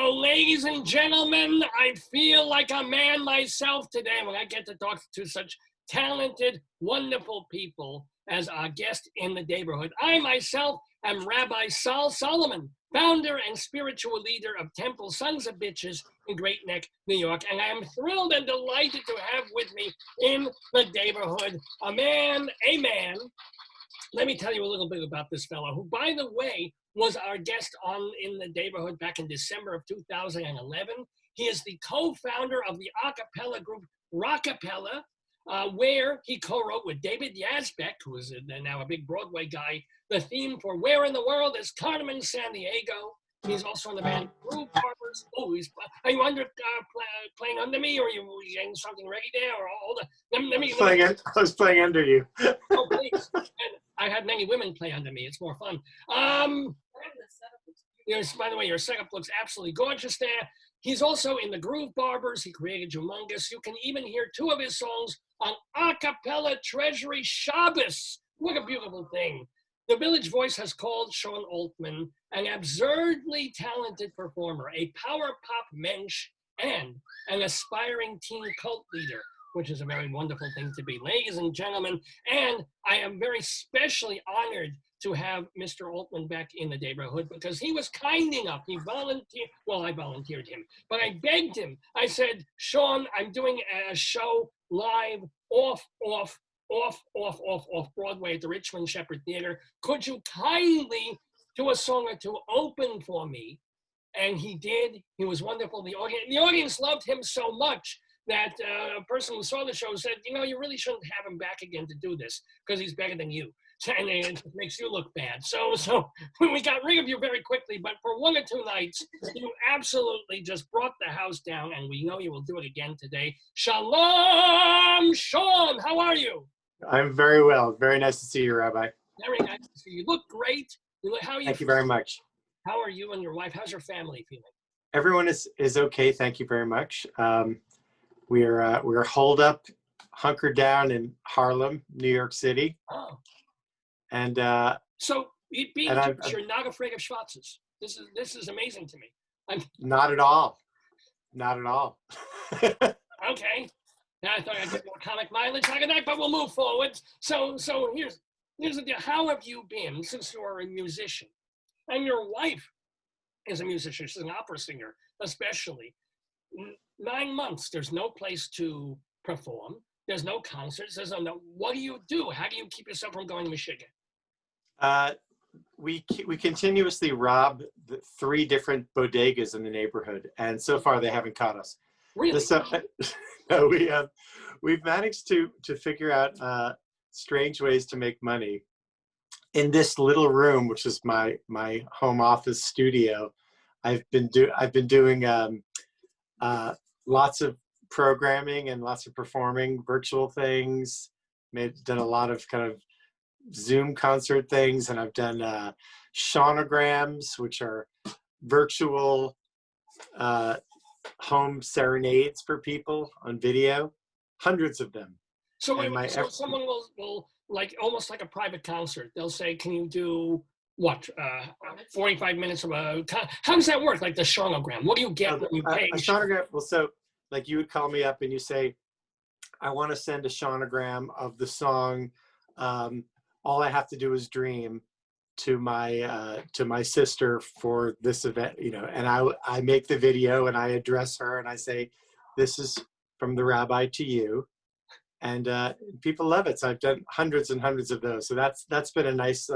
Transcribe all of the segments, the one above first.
So, ladies and gentlemen, I feel like a man myself today when I get to talk to such talented, wonderful people as our guest in the neighborhood. I myself am Rabbi Sol Solomon, founder and spiritual leader of Temple Sons of Bitches in Great Neck, New York. And I am thrilled and delighted to have with me in the neighborhood a man. Let me tell you a little bit about this fellow, who, by the way, was our guest on in the neighborhood back in December of 2011. He is the co-founder of the a cappella group Rockapella, where he co-wrote with David Yazbek, who is now a big Broadway guy, the theme for Where in the World is Carmen San Diego. He's also in the band Groove Barbers. Oh, are you playing under me, or are you getting something ready there? Or hold on. I was playing under you. Oh, please. And I had many women play under me. It's more fun. By the way, your setup looks absolutely gorgeous there. He's also in the Groove Barbers. He created Jewmongous. You can even hear two of his songs on A Cappella Treasury Shabbos. What a beautiful thing. The Village Voice has called Sean Altman an absurdly talented performer, a power pop mensch, and an aspiring teen cult leader, which is a very wonderful thing to be. Ladies and gentlemen, and I am very specially honored to have Mr. Altman back in the neighborhood because he was kind enough. He volunteered, well, I volunteered him, but I begged him. I said, Sean, I'm doing a show live off Broadway at the Richmond Shepherd Theater. Could you kindly do a song or two open for me? And he did. He was wonderful. The audience loved him so much that a person who saw the show said, you know, you really shouldn't have him back again to do this because he's better than you. And it makes you look bad. So we got rid of you very quickly, but for one or two nights, you absolutely just brought the house down, and we know you will do it again today. Shalom, Sean, how are you? I'm very well. Very nice to see you, Rabbi. Very nice to see you. You look great. How are you? Thank you very much. How are you and your wife? How's your family feeling? Everyone is okay. Thank you very much. We're holed up, hunkered down in Harlem, New York City. Oh. And so you're not afraid of Schwarzes. This is amazing to me. Not at all. Not at all. Okay. Now I thought I'd get more comic mileage like that, but we'll move forward. So here's the deal. How have you been since you're a musician? And your wife is a musician. She's an opera singer, especially. 9 months, there's no place to perform. There's no concerts. There's no. What do you do? How do you keep yourself from going to Michigan? We continuously rob the 3 different bodegas in the neighborhood, and so far they haven't caught us. Really? No, we've managed to figure out strange ways to make money. In this little room, which is my home office studio, I've been doing lots of programming and lots of performing virtual things. Done a lot of kind of Zoom concert things, and I've done shawnograms, which are virtual home serenades for people on video, hundreds of them. So someone will like almost like a private concert. They'll say, "Can you do what? 45 minutes of a." How does that work? Like the shawnogram? What do you get when you pay? A shawnogram. Well, so like you would call me up and you say, "I want to send a shawnogram of the song. All I have to do is dream." To my sister for this event, you know, and I make the video and I address her and I say, "This is from the rabbi to you," and people love it. So I've done hundreds and hundreds of those. So that's been a nice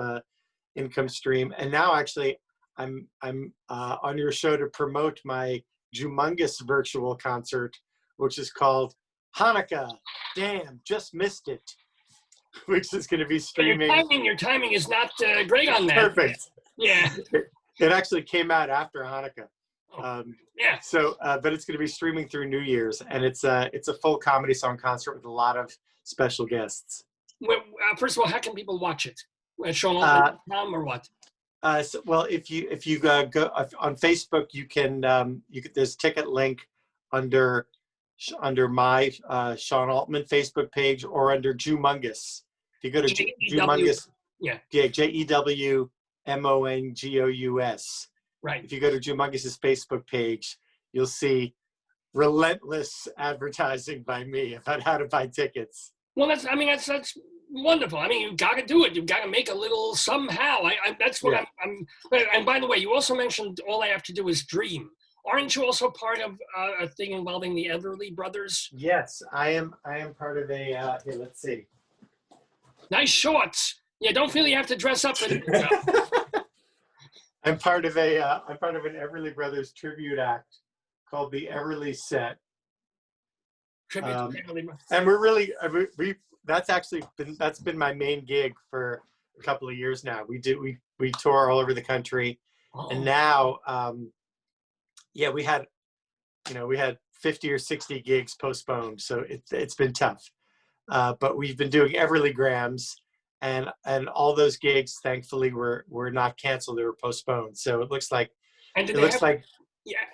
income stream. And now actually, I'm on your show to promote my Jewmongous virtual concert, which is called Hanukkah. Damn, just missed it. Which is going to be streaming. Your timing is not great on that. Perfect. Yeah. It actually came out after Hanukkah. Yeah. So, but it's going to be streaming through New Year's, and it's a full comedy song concert with a lot of special guests. Well, first of all, how can people watch it? SeanAltman.com or what? Well, if you go on Facebook, you can there's a ticket link under my Sean Altman Facebook page or under Jewmongous. If you go to Jewmongous, yeah, JEWMONGOUS, Right. If you go to Jewmongous' Facebook page, you'll see relentless advertising by me about how to buy tickets. Well, that's wonderful. I mean, you've got to do it. You've got to make a little somehow. That's what I'm. And by the way, you also mentioned all I have to do is dream. Aren't you also part of a thing involving the Everly Brothers? Yes, I am part of a. Here, let's see. Nice shorts. Yeah, don't feel you have to dress up for the I'm part of an Everly Brothers tribute act called the Everly Set. tribute to Everly Brothers. And we're really that's been my main gig for a couple of years now. We tour all over the country, and now we had 50 or 60 gigs postponed, so it's been tough. But we've been doing Everly Grams, and all those gigs, thankfully, were not canceled; they were postponed. So it looks like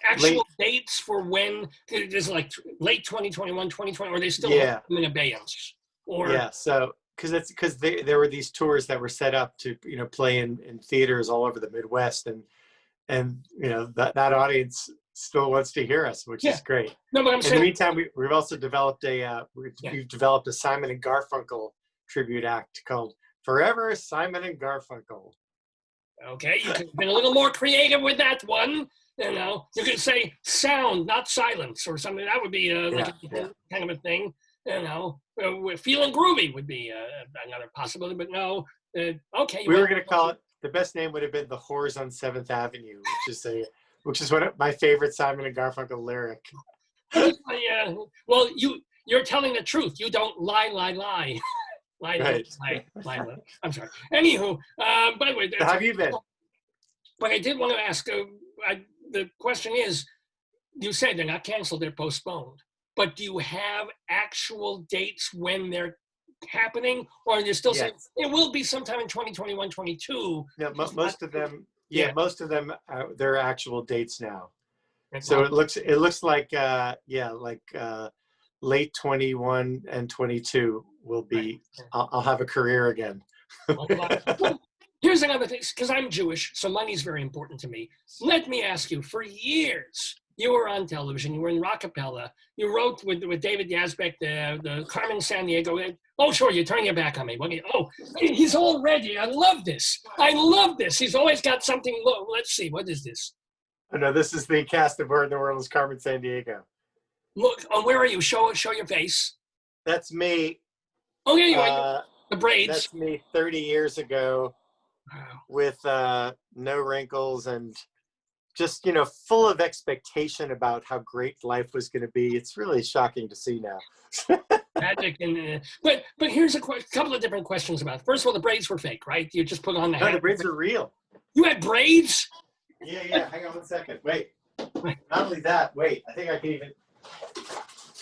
actual dates for when is like late 2021, 2020, or are they still in abeyance? Or so because there were these tours that were set up to play in theaters all over the Midwest, and that audience still wants to hear us, which is great. No, but I'm saying in the meantime, we've also developed we've developed a Simon and Garfunkel tribute act called Forever Simon and Garfunkel. Okay, you could have been a little more creative with that one. You could say sound, not silence, or something. That would be kind of a thing. Feeling groovy would be another possibility, but no. Okay. We were going to call it, the best name would have been The Whores on 7th Avenue, which is one of my favorite Simon and Garfunkel lyric. Yeah. Well, you're telling the truth. You don't lie. Lie. I'm sorry. Anywho, by the way, how have you been? But I did want to ask. The question is, you said they're not canceled; they're postponed. But do you have actual dates when they're happening, or are you still saying it will be sometime in 2021, 22? No, most of them. Yeah, most of them. They're actual dates now. So it looks like late 21 and 22 will be. I'll have a career again. Here's another thing, because I'm Jewish, so money's very important to me. Let me ask you, for years, you were on television, you were in Rockapella, you wrote with David Yazbek, the Carmen Sandiego. Oh, sure, you're turning your back on me. He's all ready. I love this. He's always got something. Let's see, what is this? Oh, no, this is the cast of Where in the World is Carmen Sandiego. Look, where are you? Show your face. That's me. Oh, yeah, you are. The braids. That's me 30 years ago. Wow. With no wrinkles and just full of expectation about how great life was going to be. It's really shocking to see now. Magic but here's a couple of different questions about it. First of all, the braids were fake, right? You just put on the hat. No, the braids are real. You had braids? Yeah. Hang on 1 second. Wait. Not only that. Wait. I think I can even.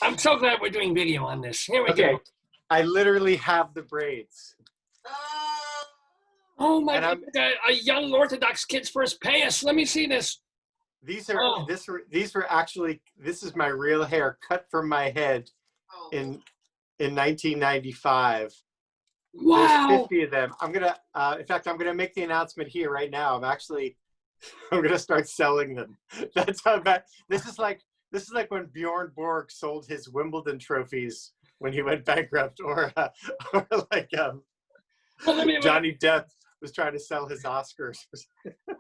I'm so glad we're doing video on this. Here we go. I literally have the braids. Oh my God! A young Orthodox kid's first payas. Let me see this. These were actually. This is my real hair cut from my head in 1995. Wow! There's 50 of them. I'm gonna. In fact, I'm gonna make the announcement here right now. I'm gonna start selling them. That's how bad. This is like when Bjorn Borg sold his Wimbledon trophies when he went bankrupt, or like Johnny Depp was trying to sell his Oscars.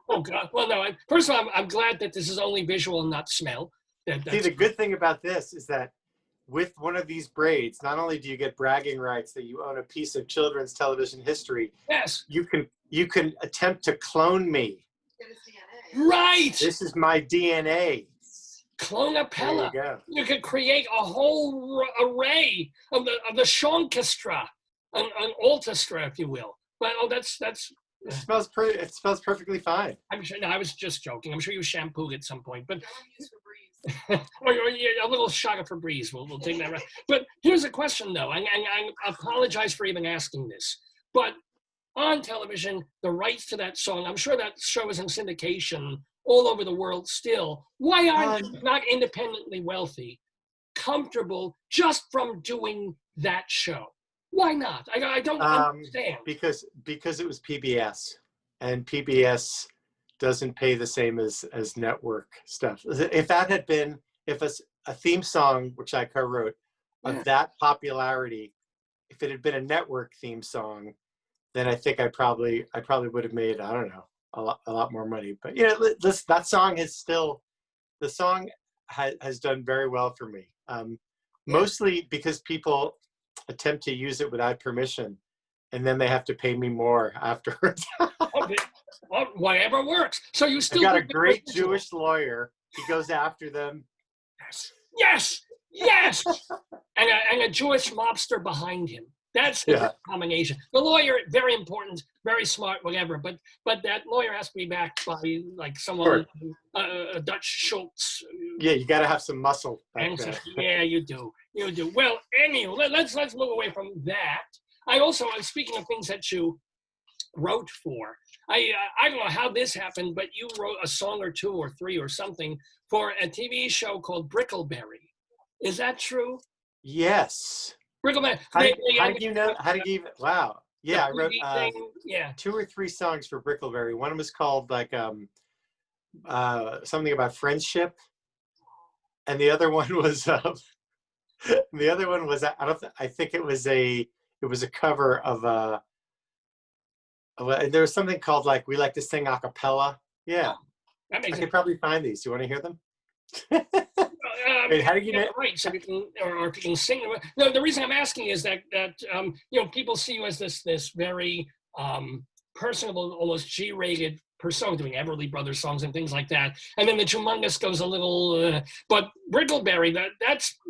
Oh God! Well, no. First of all, I'm glad that this is only visual and not smell. See, the good thing about this is that with one of these braids, not only do you get bragging rights that you own a piece of children's television history. Yes. You can attempt to clone me. Right. This is my DNA. Clonapella. There you go. You could create a whole array of the Shonkestra, an orchestra, if you will. But that's. It smells pretty. It smells perfectly fine. I'm sure. No, I was just joking. I'm sure you shampooed at some point, but or a little shot of Febreze. We'll take that. Right. But here's a question, though, and I apologize for even asking this. But on television, the rights to that song, I'm sure that show is in syndication all over the world still. Why aren't you, not independently wealthy, comfortable just from doing that show? Why not? I don't understand. Because it was PBS, and PBS doesn't pay the same as network stuff. If that had been, if a theme song, which I co-wrote, of that popularity, if it had been a network theme song, then I think I probably would have made, I don't know, a lot more money. But that song is still, the song has done very well for me. Mostly because people attempt to use it without permission, and then they have to pay me more afterwards. Okay. Well, whatever works. So you still I've got a great Jewish lawyer. He goes after them. Yes, yes, and a Jewish mobster behind him. That's the combination. The lawyer, very important, very smart, whatever. But that lawyer has to be backed by like someone, a Dutch Schultz. Yeah, you got to have some muscle. Yeah, you do. Well, anyway, let's move away from that. I also, speaking of things that you wrote for, I don't know how this happened, but you wrote a song or two or three or something for a TV show called Brickleberry. Is that true? Yes. Brickleberry. How did you know? How did you even? Wow. Yeah, I wrote 2 or 3 songs for Brickleberry. One was called like something about friendship, and the other one was I think it was a cover of there was something called like We Like to Sing a cappella. Yeah. I could probably find these. Do you want to hear them? Wait, how do you know? Right, so you can, or you can sing. No, the reason I'm asking is that people see you as this very personable, almost G-rated persona, doing Everly Brothers songs and things like that. And then the Jewmongous goes a little, but Brickleberry,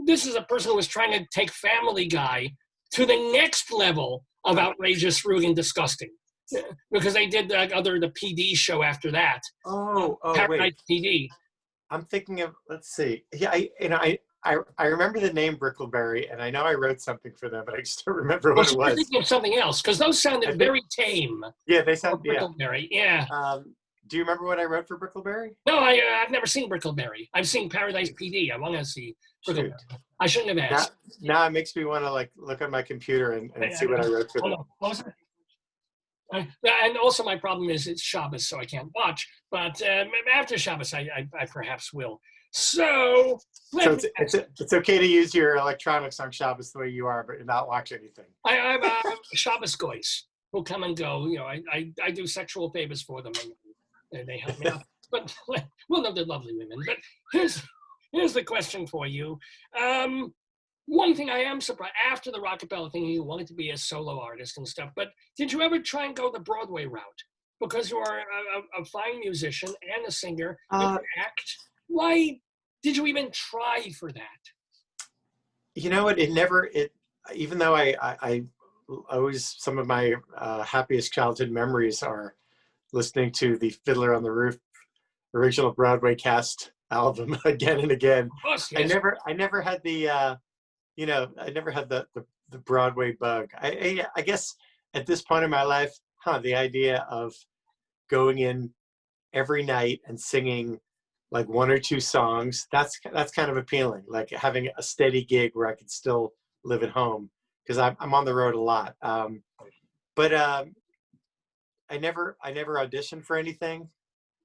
this is a person who was trying to take Family Guy to the next level of outrageous, rude, and disgusting. Because they did the PD show after that. Paradise wait. PD. I'm thinking of, let's see. Yeah, I remember the name Brickleberry, and I know I wrote something for them, but I just don't remember what it was. Thinking of something else, because those sounded very tame. Yeah, they sound, Brickleberry, yeah. Do you remember what I wrote for Brickleberry? No, I've never seen Brickleberry. I've seen Paradise PD. I want to see Brickleberry. I shouldn't have asked. Now it makes me want to like look on my computer and see what I wrote for them. What was it? And also my problem is it's Shabbos, so I can't watch. But after Shabbos, I perhaps will. So it's okay to use your electronics on Shabbos the way you are, but not watch anything. I'm Shabbos goys who come and go. I do sexual favors for them, and they help me out. But well, no, they're lovely women. But here's the question for you. One thing I am surprised, after the Rockapella thing, you wanted to be a solo artist and stuff, but did you ever try and go the Broadway route? Because you are a fine musician and a singer, you can act. Why did you even try for that? You know what, even though I always, some of my happiest childhood memories are listening to the Fiddler on the Roof original Broadway cast album again and again. Of course, yes. I never had the, I never had the Broadway bug. I guess at this point in my life, the idea of going in every night and singing like 1 or 2 songs, that's kind of appealing. Like having a steady gig where I could still live at home, because I'm on the road a lot. But I never auditioned for anything.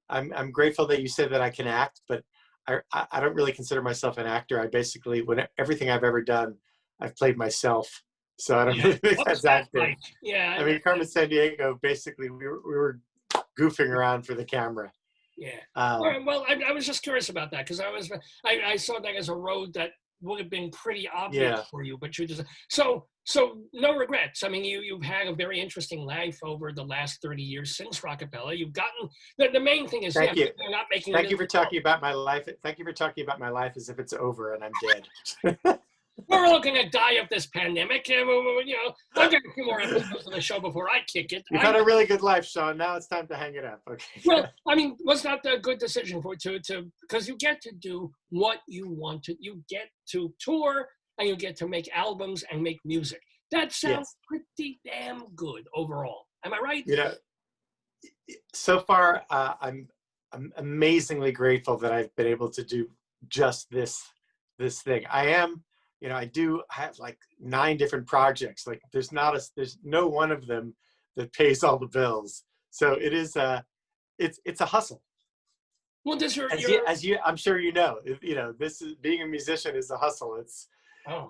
I'm grateful that you said that I can act, but I don't really consider myself an actor. I basically, everything I've ever done, I've played myself. So I don't really think that's acting. Right. Yeah. I mean, Carmen Sandiego, basically, we were goofing around for the camera. Yeah. Well, I was just curious about that, because I saw that as a road that would have been pretty obvious for you, but you just so no regrets. I mean, you've had a very interesting life over the last 30 years since Rockapella. You've gotten the main thing is Thank you. You're not making. Thank you for talking about my life. Thank you for talking about my life as if it's over and I'm dead. We're all going to die of this pandemic. I've got a few more episodes of the show before I kick it. You've had a really good life, Sean. Now it's time to hang it up. Okay. Well, I mean, was that a good decision because you get to do what you want to. You get to tour and you get to make albums and make music. That sounds pretty damn good overall. Am I right? So far, I'm amazingly grateful that I've been able to do just this thing. I do have like 9 different projects. Like there's no one of them that pays all the bills. So it is it's a hustle. Well, does I'm sure you know, this is, being a musician is a hustle.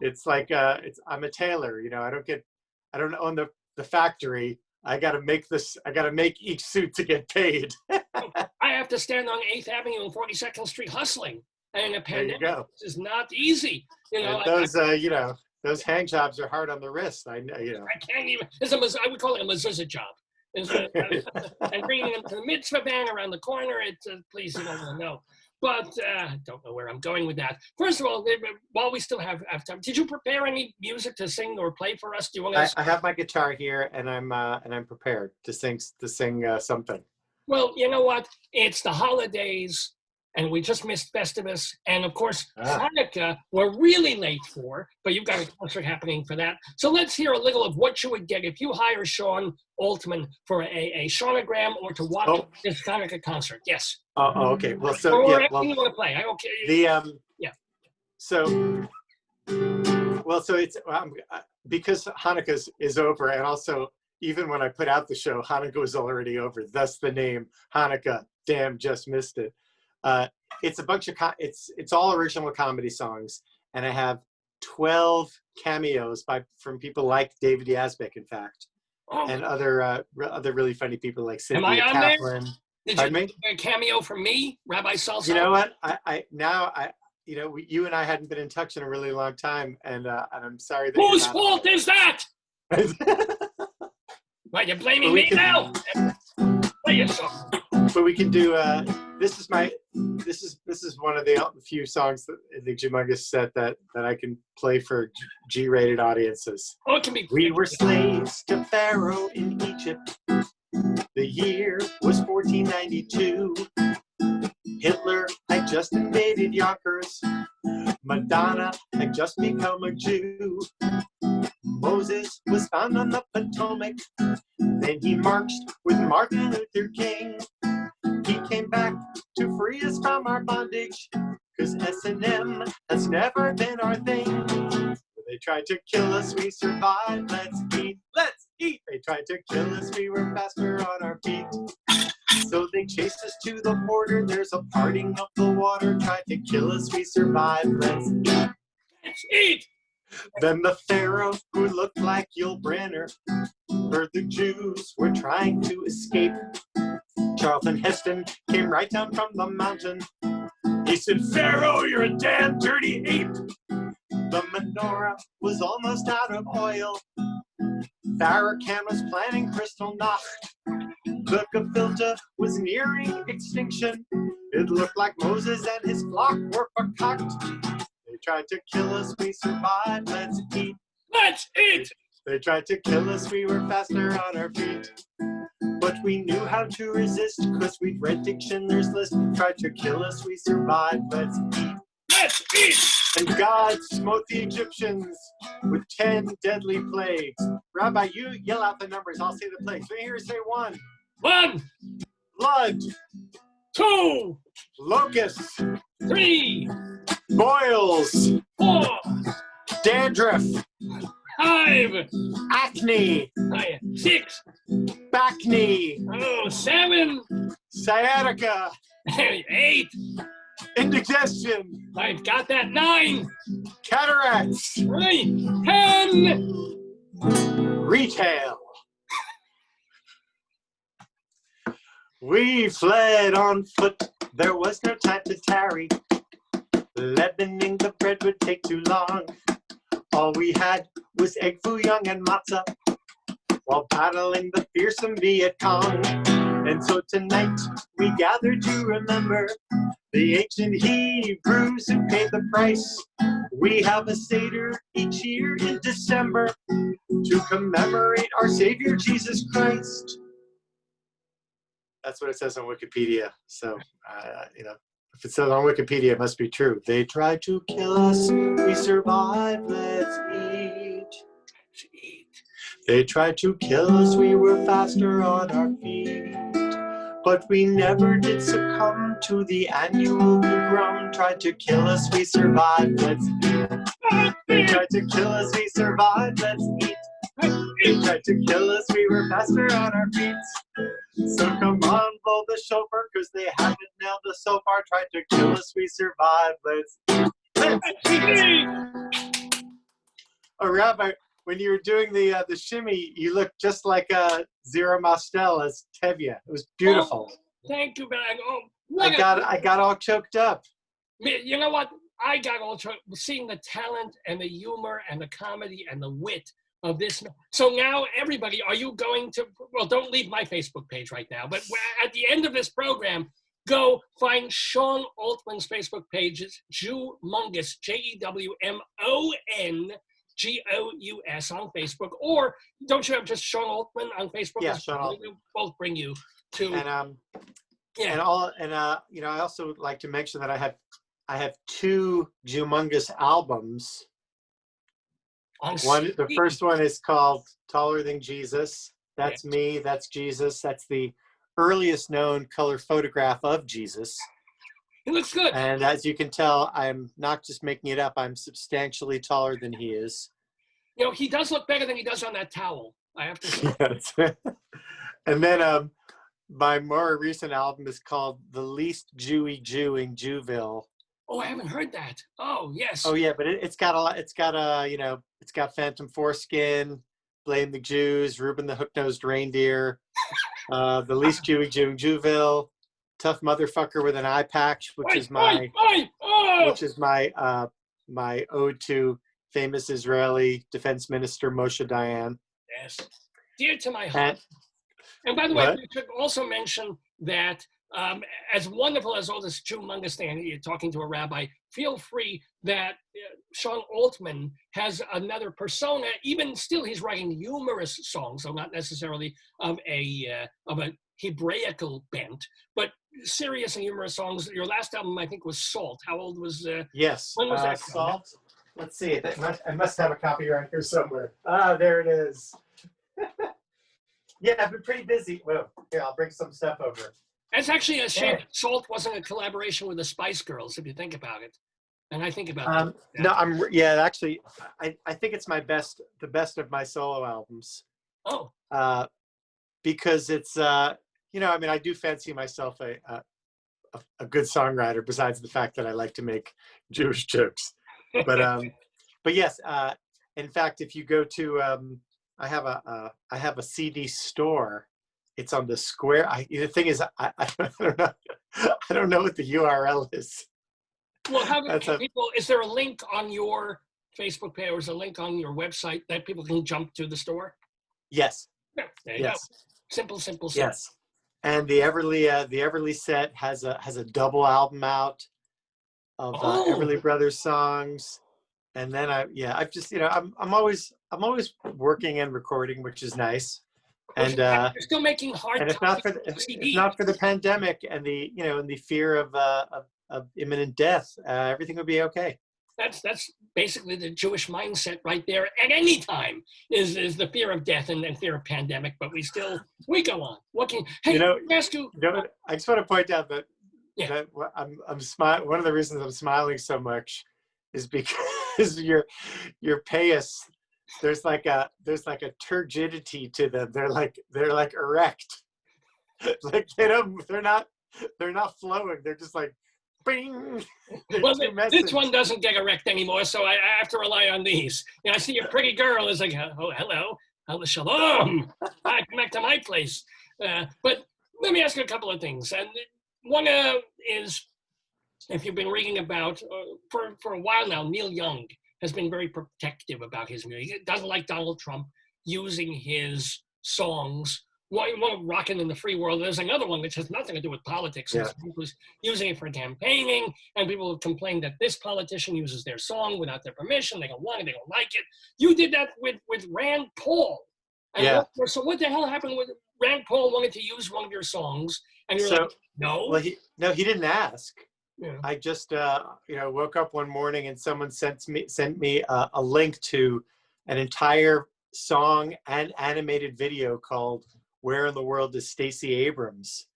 It's like, I'm a tailor, I don't own the factory. I got to make each suit to get paid. I have to stand on 8th Avenue and 42nd Street hustling. And in a pandemic, there you go. this is not easy. Those hand jobs are hard on the wrist. I can't even, I would call it a mezuzah job. And bringing them to the mitzvah van around the corner, please, you don't want to know. But I don't know where I'm going with that. First of all, while we still have time, did you prepare any music to sing or play for us? Do you want to? I have my guitar here, and I'm prepared to sing something. Well, you know what? It's the holidays, and we just missed Festivus, and of course Hanukkah we're really late for, but you've got a concert happening for that. So let's hear a little of what you would get if you hire Sean Altman for a sonogram or to watch this Hanukkah concert. Yes. Okay. Well, so or anything you want to play. I don't care. So it's because Hanukkah is over, and also even when I put out the show, Hanukkah was already over. Thus the name Hanukkah. Damn, just missed it. It's a bunch of it's all original comedy songs, and I have 12 cameos from people like David Yazbek, in fact, and other really funny people like Cynthia Kaplan. Did you get a cameo from me, Rabbi Sol Solomon? You know what? You and I hadn't been in touch in a really long time, and I'm sorry that. Whose fault is that? Why you're blaming me now? Play your song. But we can do. This is one of the few songs that the Jewmongous set that I can play for G-rated audiences. Oh, it can be. We were slaves to Pharaoh in Egypt. The year was 1492. Hitler had just invaded Yonkers. Madonna had just become a Jew. Moses was found on the Potomac. Then he marched with Martin Luther King. He came back to free us from our bondage, 'cause S&M has never been our thing. They tried to kill us, we survived. Let's eat, let's eat. They tried to kill us, we were faster on our feet. So they chased us to the border. There's a parting of the water. Tried to kill us, we survived. Let's eat. Let's eat. Then the Pharaoh, who looked like Yul Brynner, heard the Jews were trying to escape. Charlton Heston came right down from the mountain. He said, "Pharaoh, you're a damn dirty ape." The menorah was almost out of oil. Farrakhan was planning Kristallnacht. The gefilte was nearing extinction. It looked like Moses and his flock were verkackt. They tried to kill us, we survived. Let's eat. Let's eat. They tried to kill us, we were faster on our feet. But we knew how to resist, 'cause we'd read Dick Schindler's List. Tried to kill us, we survived. Let's eat. Let's eat. And God smote the Egyptians with 10 deadly plagues. Rabbi, you yell out the numbers. I'll say the plagues. Let me hear you say 1. 1. Blood. 2. Locusts. 3. Boils. 4. Dandruff. 5. Acne. 6. Back knee. 7. Sciatica. 8. Indigestion. I've got that. 9. Cataracts. 10. Retail. We fled on foot. There was no time to tarry. Leavening the bread would take too long. All we had was egg foo young and matzah while battling the fearsome Viet Cong. And so tonight we gathered to remember the ancient Hebrews who paid the price. We have a Seder each year in December to commemorate our Savior Jesus Christ. That's what it says on Wikipedia. So, if it says on Wikipedia, it must be true. They tried to kill us, we survived, let's eat. They tried to kill us, we were faster on our feet. But we never did succumb to the annual pogrom. Tried to kill us, we survived, let's eat. They tried to kill us, we survived, let's eat. They tried to kill us, we were faster on our feet. So come on, blow the shofar, cause they haven't nailed us so far. Tried to kill us, we survived. Let's eat. Oh, Rabbi, when you were doing the shimmy, you looked just like Zero Mostel as Tevye. It was beautiful. Oh, thank you, man. Oh, I got all choked up. You know what? I got all seeing the talent and the humor and the comedy and the wit of this. So now, everybody, are you going to? Well, don't leave my Facebook page right now. But at the end of this program, go find Sean Altman's Facebook page. It's Jewmongous, JEWMONGOUS on Facebook. Or don't you have just Sean Altman on Facebook? Yeah, Sean Altman. We'll both bring you to. And yeah. You know, I also like to mention that I have 2 Jewmongous albums. The first one is called Taller Than Jesus. That's me, that's Jesus. That's the earliest known color photograph of Jesus. He looks good. And as you can tell, I'm not just making it up. I'm substantially taller than he is. You know, he does look better than he does on that towel, I have to say. Yes. And then my more recent album is called The Least Jewy Jew in Jewville. Oh, I haven't heard that. Oh, yes. Oh, yeah, but it's got a lot. It's got it's got Phantom Foreskin, Blame the Jews, Reuben the Hook-Nosed Reindeer, The Least Jewy Jew in Jewville, Tough Motherfucker with an Eye Patch, which is my my ode to famous Israeli Defense Minister Moshe Dayan. Yes, dear to my heart. And by the way, we should also mention that as wonderful as all this Jewmongous thing, you're talking to a rabbi, feel free that Sean Altman has another persona. Even still, he's writing humorous songs, so not necessarily of a Hebraical bent, but serious and humorous songs. Your last album, I think, was Salt. How old was? Yes, when was that? Salt. Let's see. I must have a copy around here somewhere. Ah, there it is. Yeah, I've been pretty busy. Well, here, I'll bring some stuff over. It's actually a shame Salt wasn't a collaboration with the Spice Girls, if you think about it. And I think about that. No, actually, I think it's the best of my solo albums. Oh. Because it's, I mean, I do fancy myself a good songwriter, besides the fact that I like to make Jewish jokes. But yes, in fact, if you go to, I have a CD store. It's on the Square. The thing is, I don't know what the URL is. Well, how can people? Is there a link on your Facebook page, or is there a link on your website that people can jump to the store? Yes. Yeah, there you go. Simple. Yes. And the Everly set has a double album out of Everly Brothers songs. And then I've just, I'm always working and recording, which is nice. And you're still making hard. And if not for the pandemic and the fear of imminent death, everything would be okay. That's basically the Jewish mindset right there. At any time is the fear of death and fear of pandemic, but we go on. Ask you. I just want to point out that I'm smiling. One of the reasons I'm smiling so much is because your payas. There's like a turgidity to them. They're like erect. Like they're not flowing. They're just like bing. Well, this one doesn't get erect anymore, so I have to rely on these. I see a pretty girl is like, oh, hello, shalom. Come back to my place. But let me ask you a couple of things. And one is, if you've been reading about for a while now, Neil Young has been very protective about his music. He doesn't like Donald Trump using his songs. One Rockin' in the Free World. There's another one which has nothing to do with politics. Yeah. He was using it for campaigning, and people have complained that this politician uses their song without their permission. They don't want it. They don't like it. You did that with Rand Paul. And so what the hell happened with Rand Paul wanted to use one of your songs, and you're like, no? Well, he didn't ask. Yeah. I just woke up one morning and someone sent me a link to an entire song and animated video called "Where in the World is Stacey Abrams?"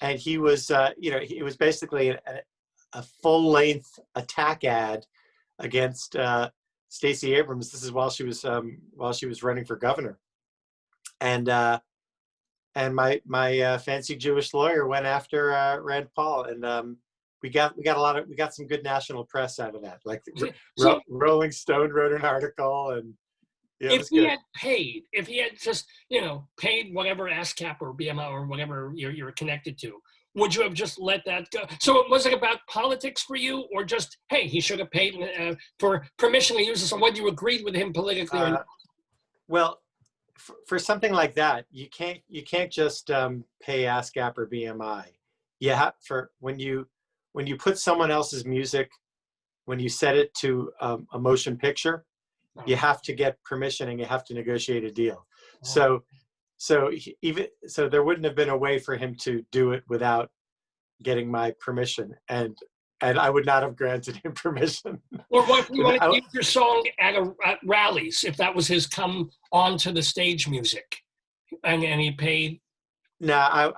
And he was it was basically a full-length attack ad against Stacey Abrams. This is while she was running for governor, and my fancy Jewish lawyer went after Rand Paul, and we got some good national press out of that. Like So Rolling Stone wrote an article, and yeah, if he had paid, if he had just, paid whatever ASCAP or BMI or whatever you're connected to, would you have just let that go? So was it about politics for you, or just, hey, he should have paid for permission to use this, or whether you agreed with him politically or not? Well, for something like that, you can't just pay ASCAP or BMI. You have when you put someone else's music, when you set it to a motion picture, you have to get permission and you have to negotiate a deal. So there wouldn't have been a way for him to do it without getting my permission, and I would not have granted him permission. Or what if you wanted to use your song at rallies, if that was his come onto the stage music, and he paid? No,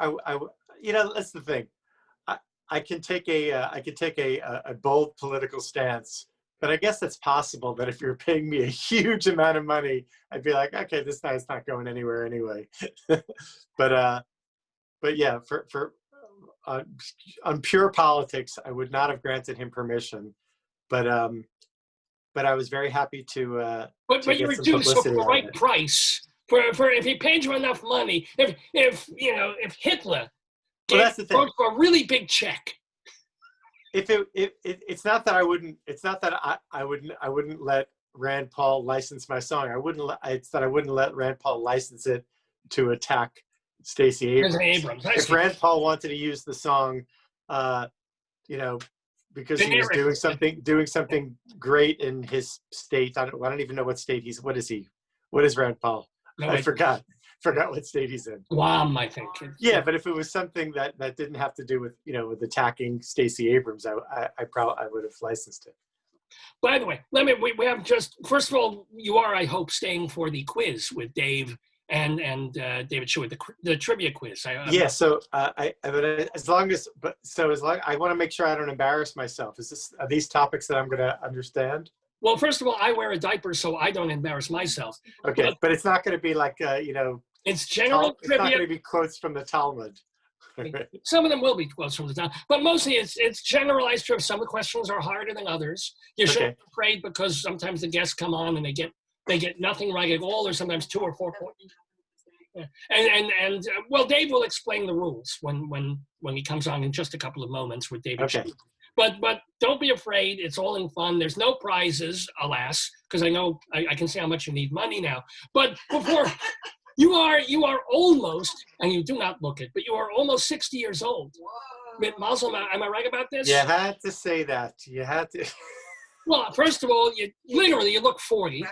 that's the thing. I can take a bold political stance, but I guess it's possible that if you're paying me a huge amount of money, I'd be like, okay, this guy's not going anywhere anyway. but yeah, for on pure politics, I would not have granted him permission. But I was very happy to. But you reduce for the right price. For if he paid you enough money, if Hitler gave you a really big check. It's not that I wouldn't. It's not that I wouldn't let Rand Paul license my song. It's that I wouldn't let Rand Paul license it to attack Stacey Abrams. If Rand Paul wanted to use the song, because he was doing something great in his state. I don't even know what state he's. What is he? What is Rand Paul? No, I forgot what state he's in. Guam, I think. Yeah, but if it was something that didn't have to do with with attacking Stacey Abrams, I would have licensed it. By the way, we have just, first of all, you are, I hope, staying for the quiz with Dave and David Sheward, the trivia quiz. Yeah. So I want to make sure I don't embarrass myself. Are these topics that I'm going to understand? Well, first of all, I wear a diaper, so I don't embarrass myself. Okay, but it's not going to be like it's general trivia. It's not going to be quotes from the Talmud. Some of them will be quotes from the Talmud, but mostly it's generalized trivia. Some of the questions are harder than others. You shouldn't be afraid, because sometimes the guests come on and they get nothing right at all, or sometimes 2 or 4 points. Yeah. And well, Dave will explain the rules when he comes on in just a couple of moments with David. Okay. But don't be afraid. It's all in fun. There's no prizes, alas, because I know I can see how much you need money now. But before you are almost, and you do not look it, but you are almost 60 years old. Whoa. Mazel, am I right about this? You had to say that. You had to. Well, first of all, you look 40.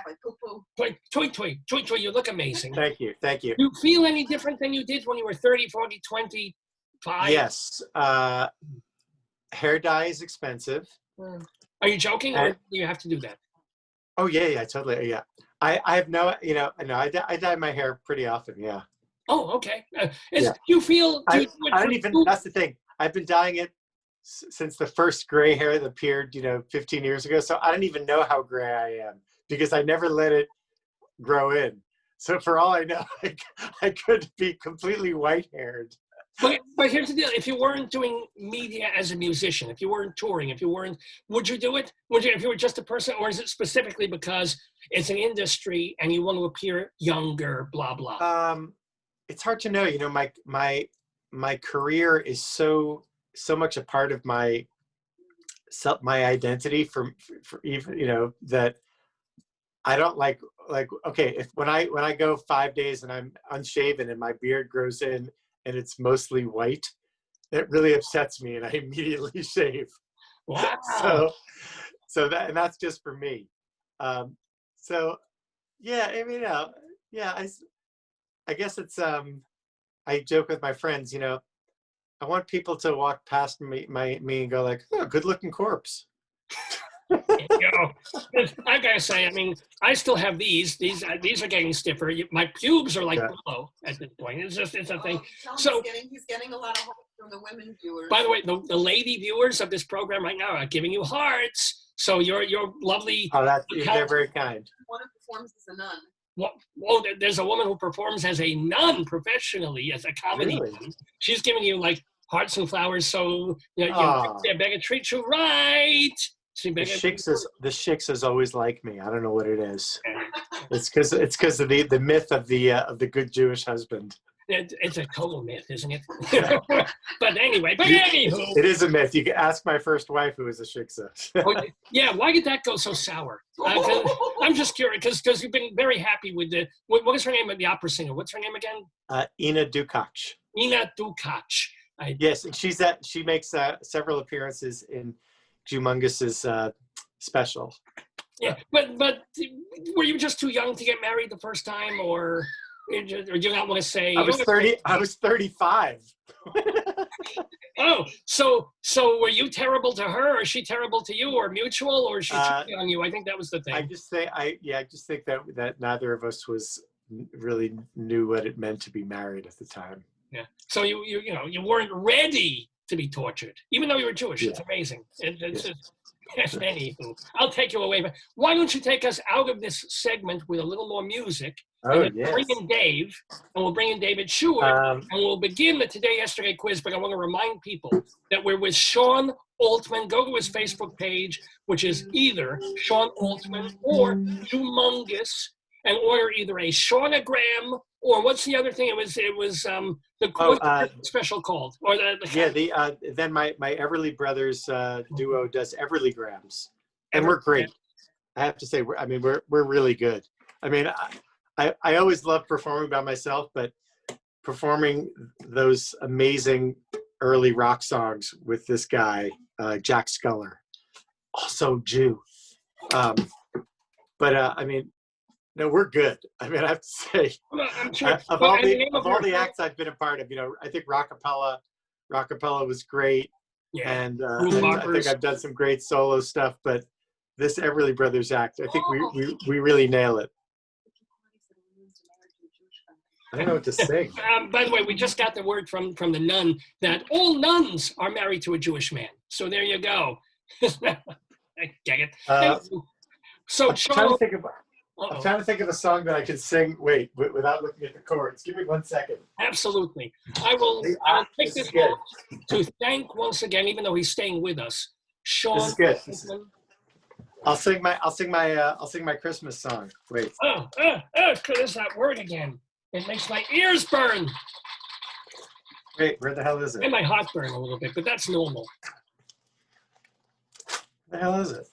You look amazing. Thank you. Do you feel any different than you did when you were 30, 40, 25? Yes. Hair dye is expensive. Are you joking, or do you have to do that? Oh yeah, totally. Yeah, I have no, I dye my hair pretty often. Yeah. Oh, okay. Do you feel? I don't even. That's the thing. I've been dyeing it since the first gray hair that appeared, 15 years ago. So I don't even know how gray I am, because I never let it grow in. So for all I know, I could be completely white-haired. But here's the deal: if you weren't doing media as a musician, if you weren't touring, would you do it? If you were just a person, or is it specifically because it's an industry and you want to appear younger, blah blah? It's hard to know. My career is so much a part of my identity for even that I don't like okay, when I go 5 days and I'm unshaven and my beard grows in and it's mostly white, it really upsets me, and I immediately shave. Wow. So that's just for me. So yeah, I guess it's I joke with my friends, I want people to walk past me and go like, oh, good looking corpse. I gotta say, I still have these. These are getting stiffer. My pubes are like below at this point. It's a thing. So he's getting a lot of help from the women viewers. By the way, the lady viewers of this program right now are giving you hearts. So you're lovely. Oh, they're very kind. One of the forms is a nun. Whoa, there's a woman who performs as a nun professionally, as a comedy Really? nun. She's giving you like hearts and flowers, so Ah. they better treat you right. She The better, Shicks is always like me. I don't know what it is. It's because of the myth of the good Jewish husband. it's a total myth, isn't it? But anyway, anywho. It is a myth. You can ask my first wife, who is a shiksa. Yeah, why did that go so sour? I'm just curious because you've been very happy with what is her name of the opera singer? What's her name again? Ina Dukach. Ina Dukach. Yes, and she makes several appearances in Jewmongous's special. Yeah, but were you just too young to get married the first time, or do you not want to say? I was 30. I was 35. Oh, so were you terrible to her, or is she terrible to you, or mutual, or is she cheating on you? I think that was the thing. I just think that neither of us really knew what it meant to be married at the time. Yeah. So you weren't ready to be tortured, even though you were Jewish. Yeah. It's amazing. Anywho, I'll take you away. But why don't you take us out of this segment with a little more music? Oh, yes. Bring in Dave, and we'll bring in David Sheward, and we'll begin the Today Yesterday quiz. But I want to remind people that we're with Sean Altman. Go to his Facebook page, which is either Sean Altman or Jewmongous, and order either a Shaunagram or what's the other thing? It was the special called or then my Everly Brothers duo does Everlygrams, and we're great. I have to say, we're really good. I mean, I always love performing by myself, but performing those amazing early rock songs with this guy, Jack Sculler, also Jew. No, we're good. I mean, I have to say, of all the acts I've been a part of, I think Rockapella was great, and I think I've done some great solo stuff. But this Everly Brothers act, I think we really nail it. I don't know what to sing. By the way, we just got the word from the nun that all nuns are married to a Jewish man. So there you go. I get it. So I'm trying to think of a song that I could sing. Wait, without looking at the chords. Give me 1 second. Absolutely. I will take this moment to thank once again, even though he's staying with us, Sean. This is good. I'll sing my Christmas song. Wait. There's that word again. It makes my ears burn. Wait, where the hell is it? And my heart burn a little bit, but that's normal. Where the hell is it?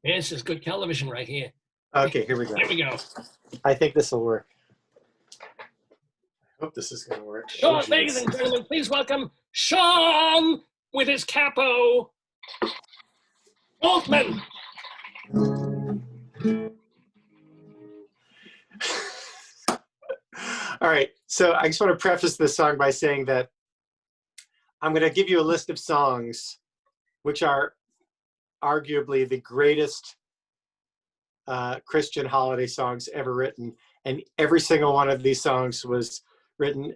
Yeah, this is good television right here. Okay, here we go. Here we go. I think this will work. I hope this is going to work. Sean, ladies and gentlemen, please welcome Sean with his capo. Altman. All right, so I just want to preface this song by saying that I'm going to give you a list of songs which are arguably the greatest Christian holiday songs ever written, and every single one of these songs was written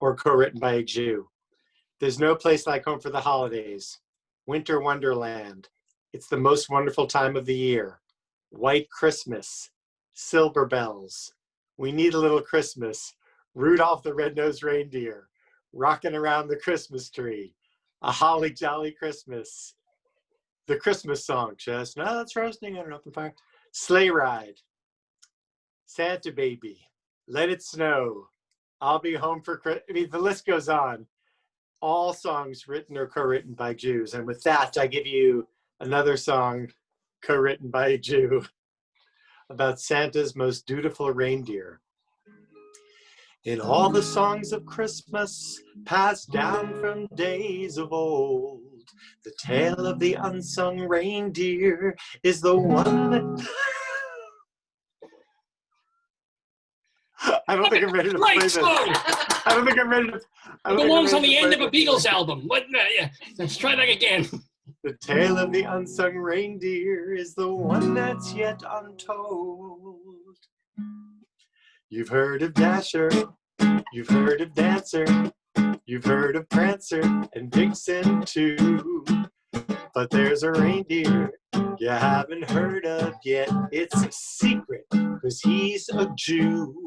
or co-written by a Jew. There's No Place Like Home for the Holidays, Winter Wonderland, It's the Most Wonderful Time of the Year, White Christmas, Silver Bells, We Need a Little Christmas, Rudolph the Red-Nosed Reindeer, Rockin' Around the Christmas Tree, A Holly Jolly Christmas, The Christmas Song, Chestnuts Roasting on an Open Fire, Sleigh Ride, Santa Baby, Let It Snow, I'll Be Home for Christmas. I mean, the list goes on. All songs written or co-written by Jews. And with that, I give you another song co-written by a Jew about Santa's most dutiful reindeer. In all the songs of Christmas passed down from days of old, the tale of the unsung reindeer is the one that... I don't think I'm ready to play this. I don't think I'm ready to... It belongs on the end of a Beatles album. What? Yeah. Let's try that again. The tale of the unsung reindeer is the one that's yet untold. You've heard of Dasher, you've heard of Dancer, you've heard of Prancer and Vixen too. But there's a reindeer you haven't heard of yet. It's a secret 'cause he's a Jew.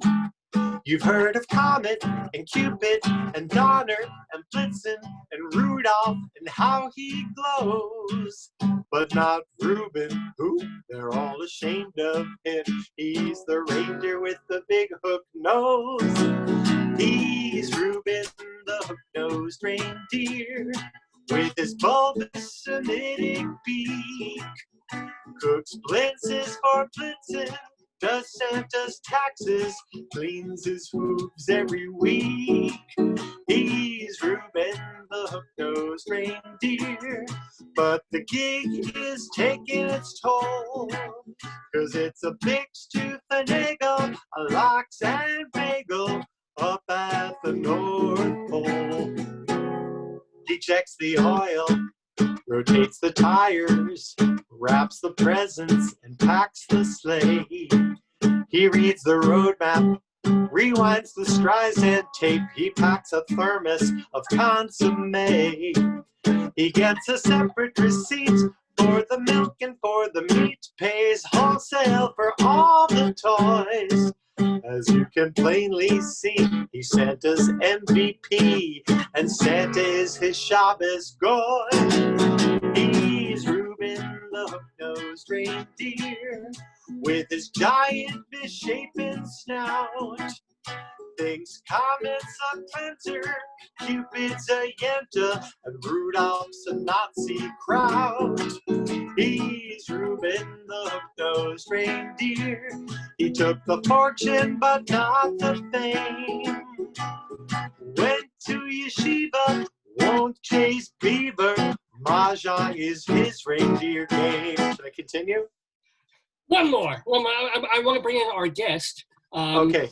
You've heard of Comet and Cupid and Donner and Blitzen and Rudolph and how he glows, but not Reuben, who they're all ashamed of him. He's the reindeer with the big hook nose. He's Reuben, the hook-nosed reindeer, with his bulbous Semitic beak. Cooks blintzes for Blitzen, does Santa's taxes, cleans his hooves every week. He's Reuben, the hook-nosed reindeer, but the gig is taking its toll, 'cause it's a fix to finagle, a lox and bagel up at the North Pole. He checks the oil, rotates the tires, wraps the presents, and packs the sleigh. He reads the road map, rewinds the Streisand tape. He packs a thermos of consommé. He gets a separate receipt for the milk and for the meat, pays wholesale for all the toys. As you can plainly see, he's Santa's MVP, and Santa is his Shabbos goy. He's Reuben, the hook-nosed reindeer, with his giant misshapen snout. Thinks Comet's a planter, Cupid's a Yenta, and Rudolph's a Nazi crowd. He's Reuben, the hook-nosed reindeer. He took the fortune, but not the fame. Went to yeshiva, won't chase beaver. Mahjong is his reindeer game. Should I continue? One more. I want to bring in our guest. Okay.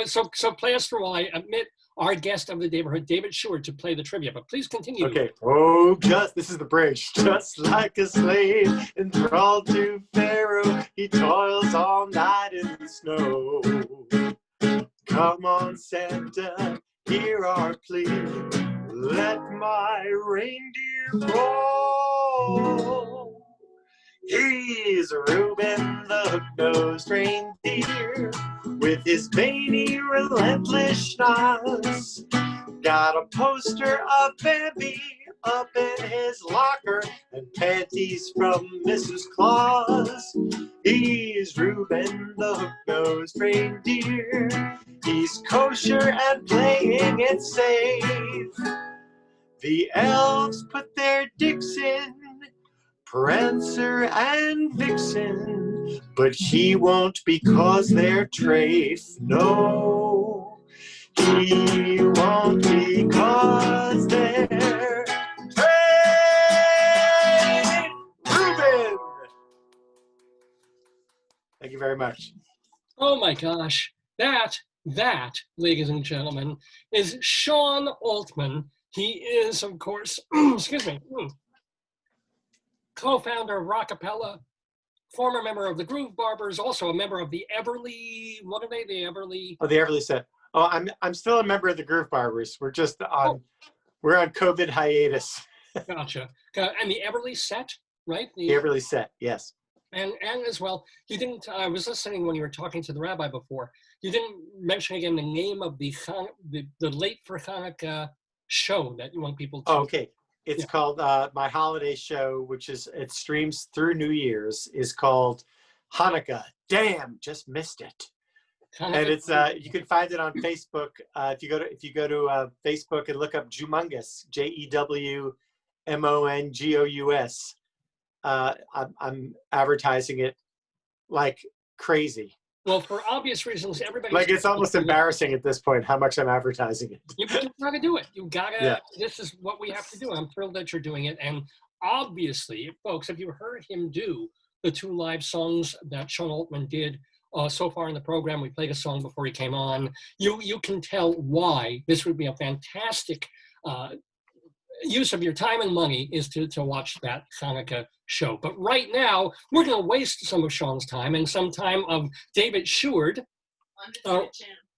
So play us through while I admit our guest of the neighborhood, David Sheward, to play the trivia. But please continue. Okay. Oh, this is the bridge. Just like a slave enthralled to Pharaoh, he toils all night in the snow. Come on, Santa, hear our plea. Let my reindeer go. He's Reuben, the hook-nosed reindeer, with his veiny, relentless schnoz. Got a poster of Bambi up in his locker and panties from Mrs. Claus. He's Reuben, the hook-nosed reindeer. He's kosher and playing it safe. The elves put their dicks in, Prancer and Vixen, but he won't because they're trafe. No, he won't because they're trafe. Reuben! Thank you very much. Oh my gosh. That, ladies and gentlemen, is Sean Altman. He is, of course, excuse me, co-founder of Rockapella, former member of the Groove Barbers, also a member of the Everly, what are they, the Everly? Oh, the Everly set. Oh, I'm still a member of the Groove Barbers. We're just on, we're on COVID hiatus. Gotcha. And the Everly set, right? The Everly set, yes. And as well, you didn't, I was listening when you were talking to the rabbi before, you didn't mention again the name of the Late for Hanukkah show that you want people to. Oh, okay. It's called my holiday show, which is, it streams through New Year's, is called Hanukkah. Damn, just missed it. And it's you can find it on Facebook. If you go to Facebook and look up Jewmongous, JEWMONGOUS. I'm advertising it like crazy. Well, for obvious reasons, everybody. Like, it's almost embarrassing at this point how much I'm advertising it. You gotta do it. You gotta, This is what we have to do. I'm thrilled that you're doing it. And obviously, folks, if you heard him do the 2 live songs that Sean Altman did so far in the program, we played a song before he came on, you can tell why this would be a fantastic use of your time and money is to watch that Hanukkah show. But right now, we're going to waste some of Sean's time and some time of David Sheward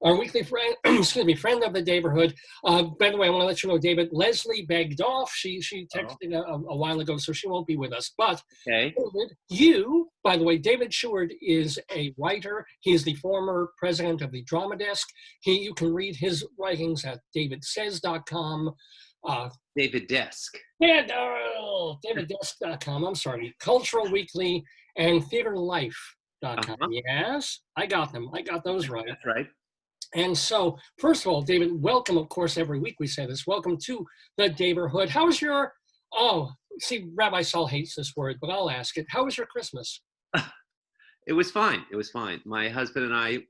our weekly friend, excuse me, friend of the neighborhood. By the way, I want to let you know, David, Leslie begged off. She texted a while ago, so she won't be with us. But Okay. David, you, by the way, David Sheward is a writer. He is the former president of the Drama Desk. You can read his writings at davidsays.com. David Desk. Yeah, daviddesk.com. I'm sorry. Cultural Weekly and theaterlife.com. Yes, I got them. I got those right. That's right. And so, first of all, David, welcome. Of course, every week we say this. Welcome to the neighborhood. How was your, see, Rabbi Sol hates this word, but I'll ask it. How was your Christmas? It was fine. It was fine. My husband and I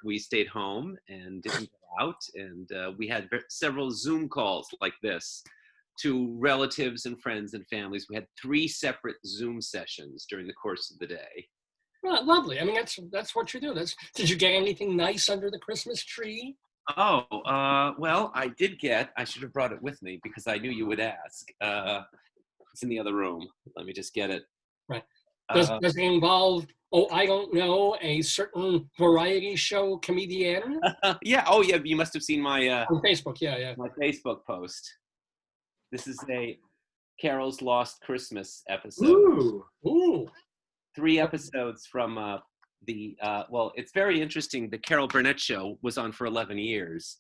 we stayed home and didn't go out. And we had several Zoom calls like this to relatives and friends and families. We had 3 separate Zoom sessions during the course of the day. Well, lovely. I mean, that's what you do. Did you get anything nice under the Christmas tree? Oh, well, I should have brought it with me because I knew you would ask. It's in the other room. Let me just get it. Right. Does it involve, I don't know, a certain variety show comedian? Yeah. Oh, yeah. You must have seen my on Facebook. Yeah. My Facebook post. This is a Carol's Lost Christmas episode. Ooh. 3 episodes from well, it's very interesting. The Carol Burnett Show was on for 11 years.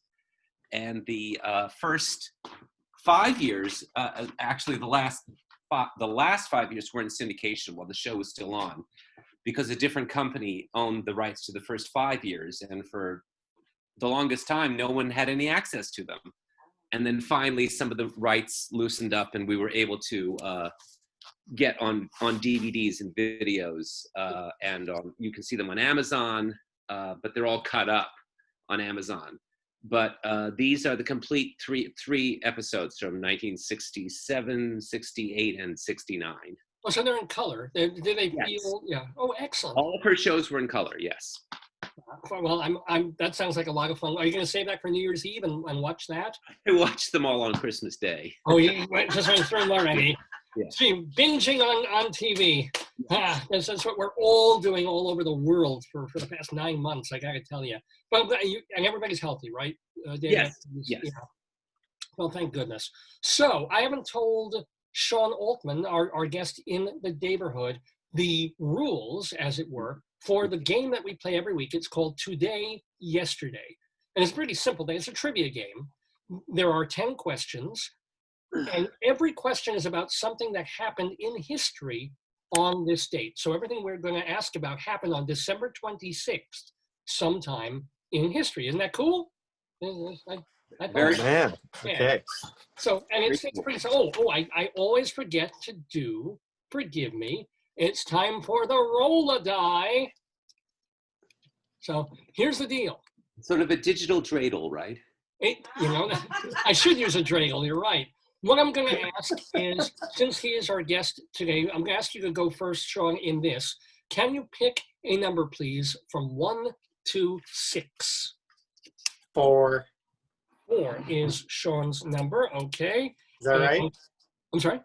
And the first 5 years, actually the last 5 years were in syndication while the show was still on, because a different company owned the rights to the first 5 years. And for the longest time, no one had any access to them. And then finally, some of the rights loosened up and we were able to get on DVDs and videos, and you can see them on Amazon, but they're all cut up on Amazon. But these are the complete three episodes from 1967, 68, and 69. Oh, so they're in color. Did they Yes. feel? Yeah. Oh, excellent. All of her shows were in color. Yes. Well, that sounds like a lot of fun. Are you going to save that for New Year's Eve and watch that? I watched them all on Christmas Day. Oh, you just went through them already. Yeah. See, binging on TV. That's what we're all doing all over the world for the past 9 months, I got to tell you. But and everybody's healthy, right? David? Yes. Yeah. Well, thank goodness. So I haven't told Sean Altman, our guest in the neighborhood, the rules, as it were, for the game that we play every week. It's called Today, Yesterday. And it's pretty simple. It's a trivia game. There are 10 questions. And every question is about something that happened in history on this date. So everything we're going to ask about happened on December 26th, sometime in history. Isn't that cool? Very man. Okay. So, and it's pretty, I always forget to do, forgive me, it's time for the roll-a-die. So here's the deal. Sort of a digital dreidel, right? I should use a dreidel, you're right. What I'm going to ask is, since he is our guest today, I'm going to ask you to go first, Sean, in this. Can you pick a number, please, from 1 to 6? 4. 4 is Sean's number. Okay. Is that right? I'm sorry?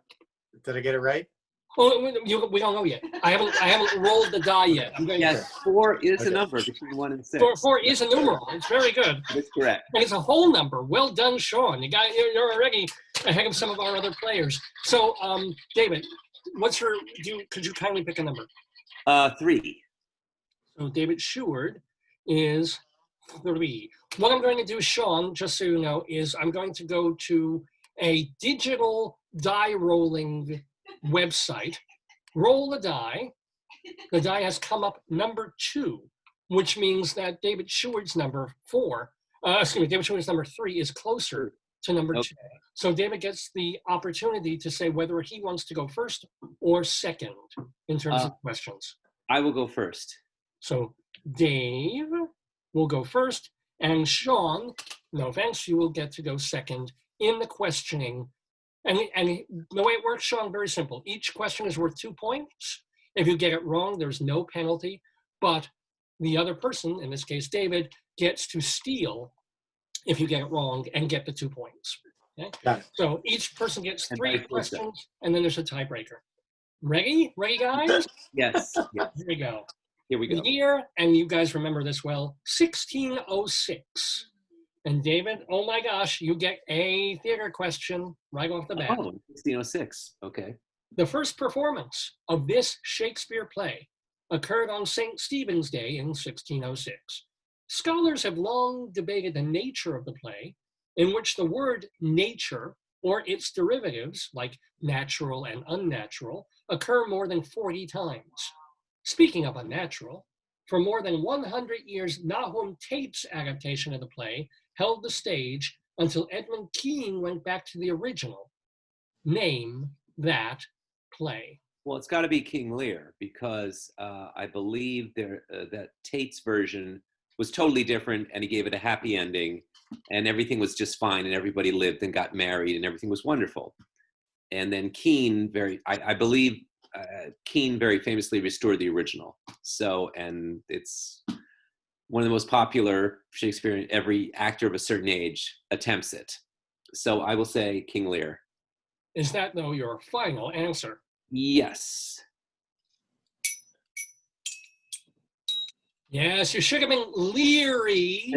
Did I get it right? Oh, we don't know yet. I haven't rolled the die yet. Yes, 4 is a number between 1 and 6. 4 is a numeral. It's very good. That's correct. And it's a whole number. Well done, Sean. You're already ahead of some of our other players. So, David, could you kindly pick a number? 3. So David Sheward is 3. What I'm going to do, Sean, just so you know, is I'm going to go to a digital die rolling website, roll the die. The die has come up number 2, which means that David Sheward's number 3 is closer to number 2. So David gets the opportunity to say whether he wants to go first or second in terms of questions. I will go first. So Dave will go first, and Sean, no offense, you will get to go second in the questioning. And the way it works, Sean, very simple. Each question is worth 2 points. If you get it wrong, there's no penalty, but the other person, in this case David, gets to steal if you get it wrong and get the 2 points. Okay? Got it. So each person gets 3 questions, and then there's a tiebreaker. Ready? Ready, guys? Yes. Here we go. Here we go. The year, and you guys remember this well, 1606. And David, oh my gosh, you get a theater question right off the bat. Oh, 1606. Okay. The first performance of this Shakespeare play occurred on St. Stephen's Day in 1606. Scholars have long debated the nature of the play, in which the word nature or its derivatives, like natural and unnatural, occur more than 40 times. Speaking of unnatural, for more than 100 years, Nahum Tate's adaptation of the play held the stage until Edmund Kean went back to the original. Name that play. Well, it's got to be King Lear, because I believe that Tate's version was totally different, and he gave it a happy ending, and everything was just fine, and everybody lived and got married, and everything was wonderful. And then Kean, I believe Kean very famously restored the original. So, and it's one of the most popular Shakespeare. Every actor of a certain age attempts it. So I will say King Lear. Is that, though, your final answer? Yes. Yes, you should have been leery,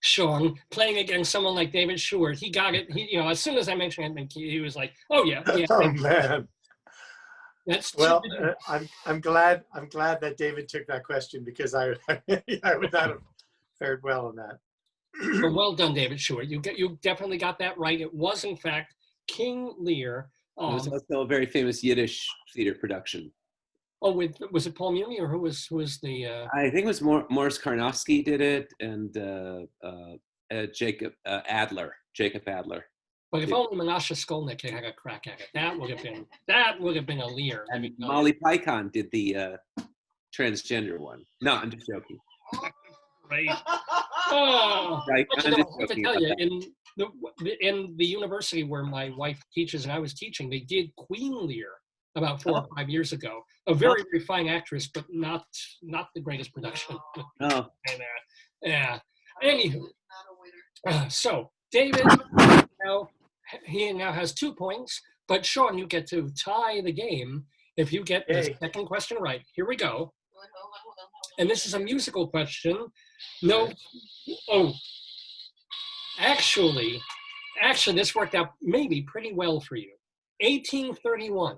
Sean, playing against someone like David Sheward. He got it. He, as soon as I mentioned Edmund Kean, he was like, "Oh yeah, yeah." Oh man. That's Well, I'm glad that David took that question, because I would not have fared well on that. well done, David Sheward. You definitely got that right. It was in fact King Lear. It was also a very famous Yiddish theater production. Oh, was it Paul Muni, or who was the? I think it was Morris Karnofsky did it, and Jacob Adler. But if only Menashe Skolnick had a crack at it, that would have been a Lear. I mean, Molly Picon did the transgender one. No, I'm just joking. Right. Oh, Right. but, I'm I just have to joking tell about you, that. in the university where my wife teaches and I was teaching, they did Queen Lear about 4 or 5 years ago. A very, very fine actress, but not the greatest production. Oh, And, yeah. Anywho, Not a winner. so David now has 2 points, but Sean, you get to tie the game if you get the Yay. second question right. Here we go. Hold on. And this is a musical question. No, oh, actually, this worked out maybe pretty well for you. 1831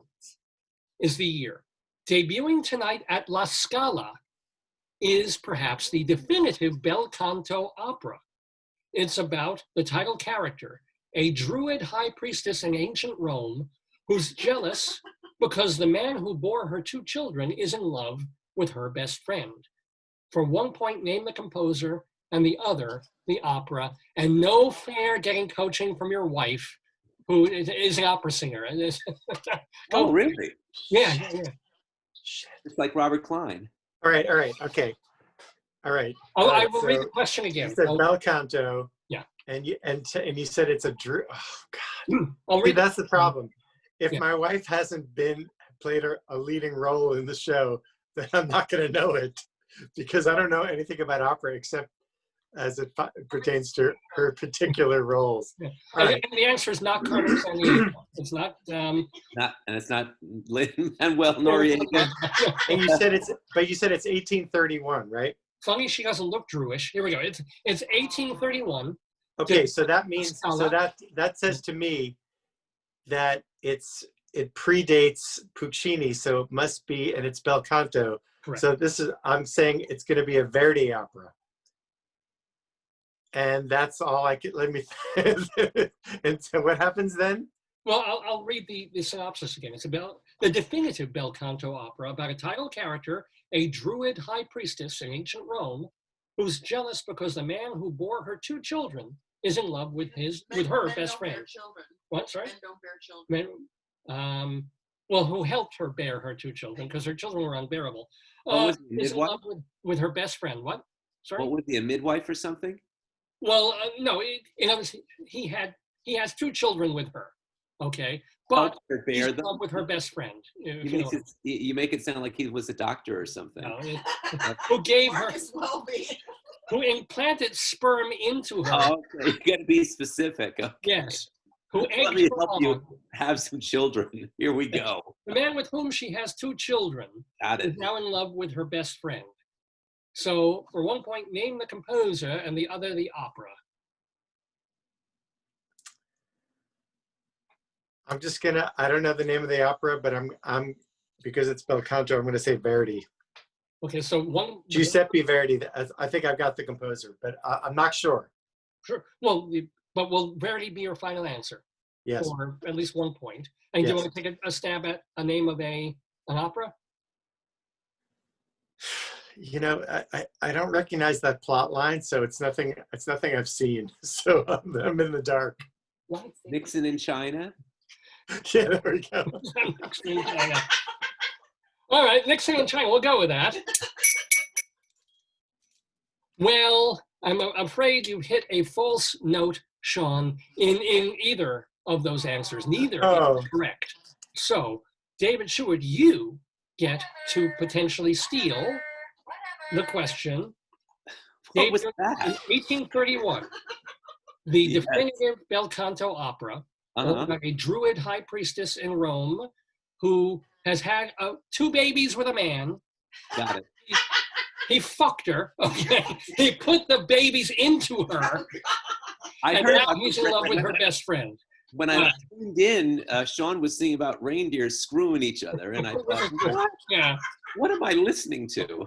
is the year. Debuting tonight at La Scala is perhaps the definitive bel canto opera. It's about the title character, a druid high priestess in ancient Rome who's jealous because the man who bore her 2 children is in love with her best friend. For 1 point, name the composer, and the other, the opera, and no fair getting coaching from your wife, who is an opera singer. oh, really? Yeah. Shit. It's like Robert Klein. All right. Okay. All right. Oh, All I right, will so read the question again. You said bel canto. Yeah. And you said it's a drew. Oh God. I'll See, read that's the problem. If Yeah. my wife hasn't played a leading role in the show, then I'm not going to know it, because I don't know anything about opera except as it pertains to her particular roles. Yeah. All right. And the answer is not Carmen Sandiego. It's not. It's not Lin-Manuel Noriega. And you said it's 1831, right? Funny, she doesn't look Jewish. Here we go. It's 1831. Okay, so that means Scala. that says to me that it predates Puccini, so it must be, and it's bel canto. Correct. So I'm saying it's going to be a Verdi opera. And that's all I could, let me, and so what happens then? Well, I'll read the synopsis again. It's about the definitive bel canto opera about a title character, a druid high priestess in ancient Rome, who's jealous because the man who bore her 2 children is in love with her Men best don't bear friend. children. What? Sorry? Men don't bear children. Well, who helped her bear her 2 children because her children were unbearable. What was he, Is in midwife? love with her best friend. What? Sorry? What was he, a midwife or something? Well, no. In other words, he has 2 children with her. Okay, but he's bear in them? love with her best friend. You make it sound like he was a doctor or something. Who gave her? Might as well be. Who implanted sperm into her? Oh, okay. You got to be specific. Okay. Yes. who Let egged me her help you on. have some children. Here we go. The man with whom she has 2 children Got is it. now in love with her best friend. So for 1 point, name the composer and the other the opera. I'm just gonna, I don't know the name of the opera, but I'm because it's bel canto, I'm gonna say Verdi. Okay, so one. Giuseppe Verdi. I think I've got the composer, but I'm not sure. Sure. Well, but will Verdi be your final answer? Yes. For at least 1 point. And do you Yes. want to take a stab at a name of an opera? You know, I don't recognize that plot line, so it's nothing I've seen. So I'm in the dark. What? Nixon in China. Yeah, there we go. Nixon in China. All right, Nixon in China. We'll go with that. Well, I'm afraid you hit a false note, Sean, in either of those answers. Neither is correct. So, David Sheward, you get to potentially steal the question. What was David, that? in 1831, the Yes. definitive bel canto opera, Uh-huh. about a druid high priestess in Rome who has had 2 babies with a man. Got it. He fucked her, okay? He put the babies into her, I and heard now about he's this in love with when her best friend. When I tuned in, Sean was singing about reindeers screwing each other, and I thought, Yeah. what am I listening to?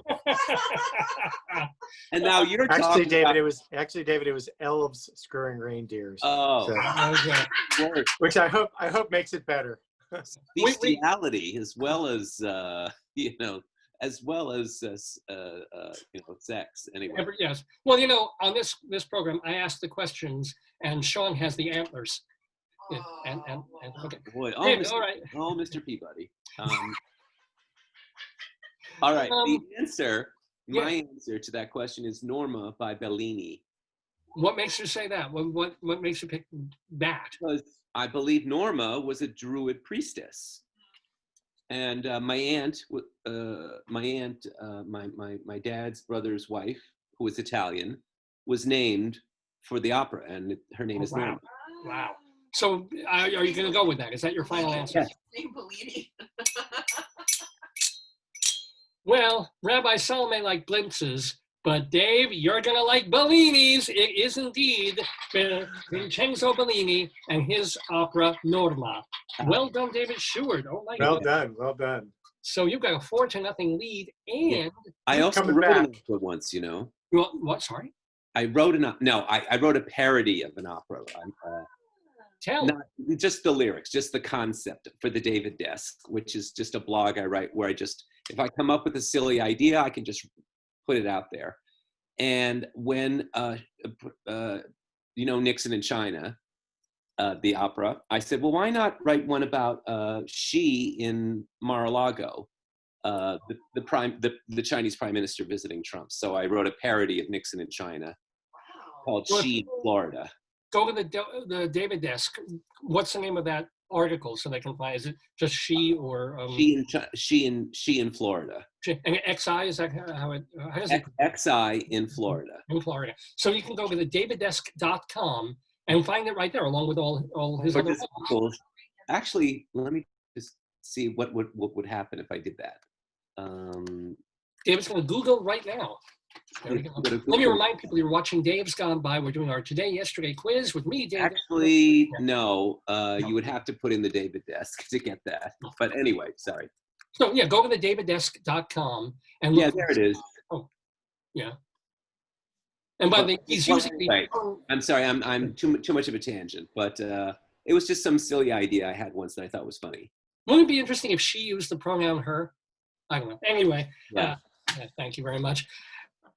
And now you're Actually, talking David, about, it was elves screwing reindeers. oh, So, Okay. which I hope makes it better. bestiality as well as as well as sex. Anyway, Yes. Well, on this program, I ask the questions, and Sean has the antlers. Yeah, and okay. boy, David, all right. Mr. Peabody. All right, the answer. Yeah. My answer to that question is Norma by Bellini. What makes you say that? What makes you pick that? Because I believe Norma was a Druid priestess, and my dad's brother's wife, who was Italian, was named for the opera, and her name is Norma. Wow. So are you going to go with that? Is that your final answer? Yes. Name Bellini. Well, Rabbi Sol may like blimps, but Dave, you're going to like Bellini's. It is indeed Vincenzo Bellini and his opera Norma. Well done, David Sheward. Oh my Well goodness. done, well done. So you've got a 4-0 lead, and I also coming wrote an back. opera once. what? Sorry. I wrote I wrote a parody of an opera. Tell me. Not just the lyrics, just the concept for the David Desk, which is just a blog I write where if I come up with a silly idea, I can just put it out there. And when Nixon in China, the opera, I said, well, why not write one about Xi in Mar-a-Lago, the Chinese prime minister visiting Trump. So I wrote a parody of Nixon in China called Xi in Florida. Go to the David Desk. What's the name of that article so they can find? Is it just She or Xi in Florida? And XI, is that how it? How does it? XI in Florida. In Florida. So you can go to the daviddesk.com and find it right there, along with all his other. Cool. Actually, let me just see what would happen if I did that. David's going to Google right now. There we go. Let me remind people you're watching Dave's Gone By. We're doing our Today, Yesterday quiz with me, Dave. Actually, no. You would have to put in the David Desk to get that. But anyway, sorry. So yeah, go to the daviddesk.com and look. Yeah, there it is. Oh, yeah. And by the way, he's using the. I'm sorry, I'm too much of a tangent, but it was just some silly idea I had once that I thought was funny. Wouldn't it be interesting if she used the pronoun her? I don't know. Anyway, Yeah. Thank you very much.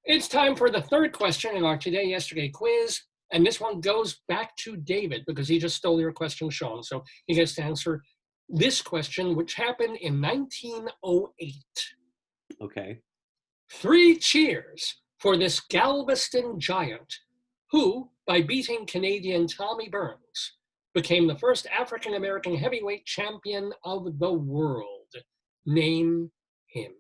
It's time for the third question in our Today, Yesterday quiz. And this one goes back to David because he just stole your question, Sean. So he gets to answer this question, which happened in 1908. Okay. 3 cheers for this Galveston giant who, by beating Canadian Tommy Burns, became the first African-American heavyweight champion of the world. Name him.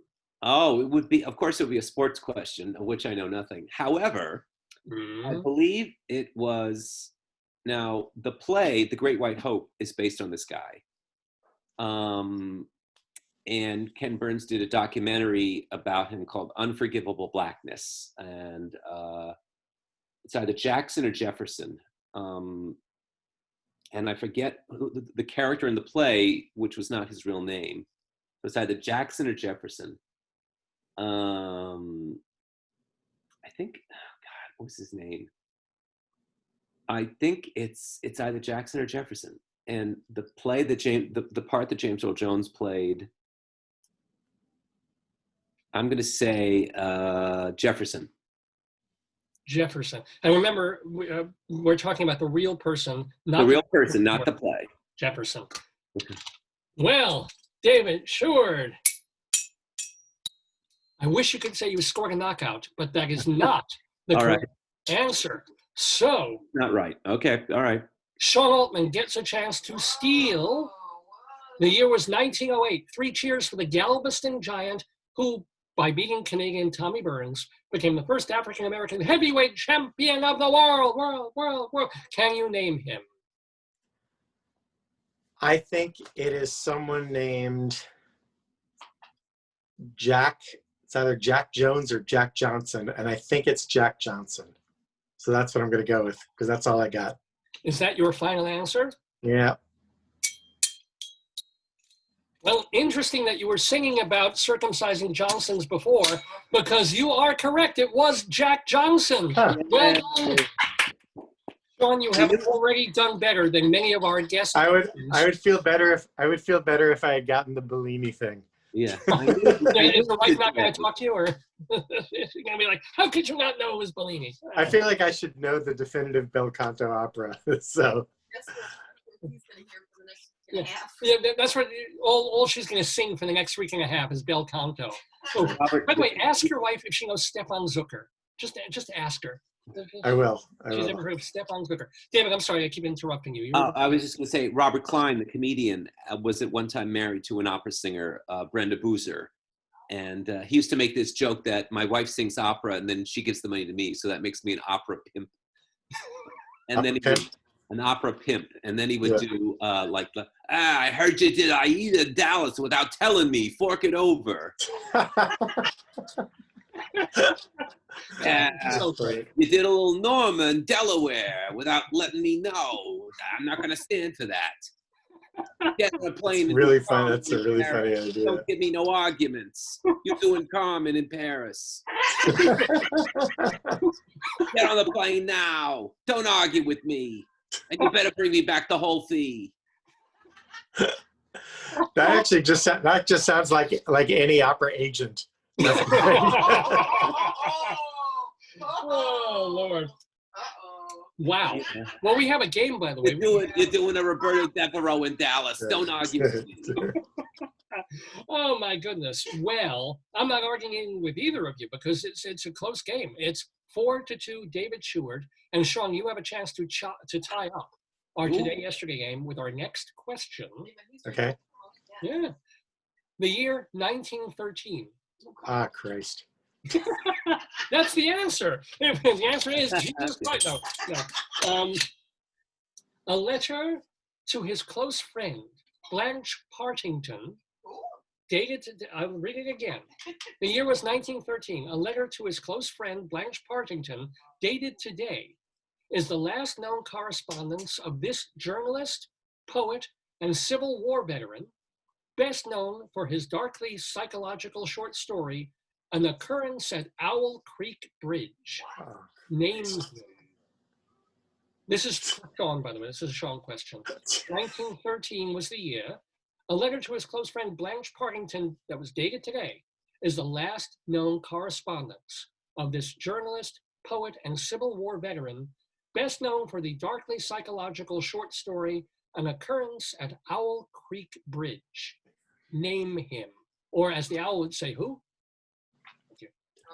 Oh, of course, it would be a sports question, of which I know nothing. However, I believe it was Now, the play, The Great White Hope, is based on this guy. And Ken Burns did a documentary about him called Unforgivable Blackness. And it's either Jackson or Jefferson. And I forget the character in the play, which was not his real name. It was either Jackson or Jefferson. I think, oh God, what was his name? I think it's either Jackson or Jefferson. And the play that the part that James Earl Jones played, I'm going to say Jefferson. Jefferson. And remember, we're talking about the real person, not The real person, not the play. Jefferson. Well, David Sheward. I wish you could say you scored a knockout, but that is not the All correct answer. So, Not right. Okay. All right. Sean Altman gets a chance to steal. The year was 1908. 3 cheers for the Galveston Giant, who, by beating Canadian Tommy Burns, became the first African-American heavyweight champion of the world. Can you name him? I think it is someone named Jack. It's either Jack Jones or Jack Johnson, and I think it's Jack Johnson. So that's what I'm going to go with, because that's all I got. Is that your final answer? Yeah. Well, interesting that you were singing about circumcising Johnsons before, because you are correct. It was Jack Johnson. Huh. Well done. Sean, you have already done better than many of our guests. I would feel better if I had gotten the Bellini thing. Yeah. Is the wife not going to talk to you, or is she going to be like, how could you not know it was Bellini? I feel like I should know the definitive bel canto opera. So That's what he's gonna hear for the next week and a half. Yeah, that's what all she's going to sing for the next week and a half is bel canto. Oh, by the way, ask your wife if she knows Stefan Zucker. Just ask her. I will. She's never heard of Stefan Zucker. David, I'm sorry, I keep interrupting you. I was just going to say, Robert Klein, the comedian, was at one time married to an opera singer, Brenda Boozer. And he used to make this joke that my wife sings opera and then she gives the money to me. So that makes me an opera pimp. And then an opera pimp. And then he would do I heard you did Aida Dallas without telling me. Fork it over. So great. You did a little Norma in Delaware without letting me know. I'm not going to stand for that. Get on a plane. It's really fun. That's a really funny idea. Don't give me no arguments. You're doing Carmen in Paris. Get on the plane now. Don't argue with me. And you better bring me back the whole fee. That just sounds like any opera agent. Oh, Lord. Uh-oh. Wow. Yeah. Well, we have a game, by the way. You're doing a Roberto Devereaux in Dallas. Don't argue with me. Oh, my goodness. Well, I'm not arguing with either of you because it's a close game. It's 4-2, David Sheward. And Sean, you have a chance to tie up our today-yesterday game with our next question. Okay. Yeah. The year 1913. Ah, Christ. That's the answer. The answer is Jesus Christ. No. A letter to his close friend, Blanche Partington, dated to, I'll read it again. The year was 1913. A letter to his close friend, Blanche Partington, dated today, is the last known correspondence of this journalist, poet, and Civil War veteran, best known for his darkly psychological short story, An Occurrence at Owl Creek Bridge. Name him. This is Sean, by the way. This is a Sean question. 1913 was the year. A letter to his close friend Blanche Partington that was dated today is the last known correspondence of this journalist, poet, and Civil War veteran, best known for the darkly psychological short story, An Occurrence at Owl Creek Bridge. Name him. Or as the owl would say, who?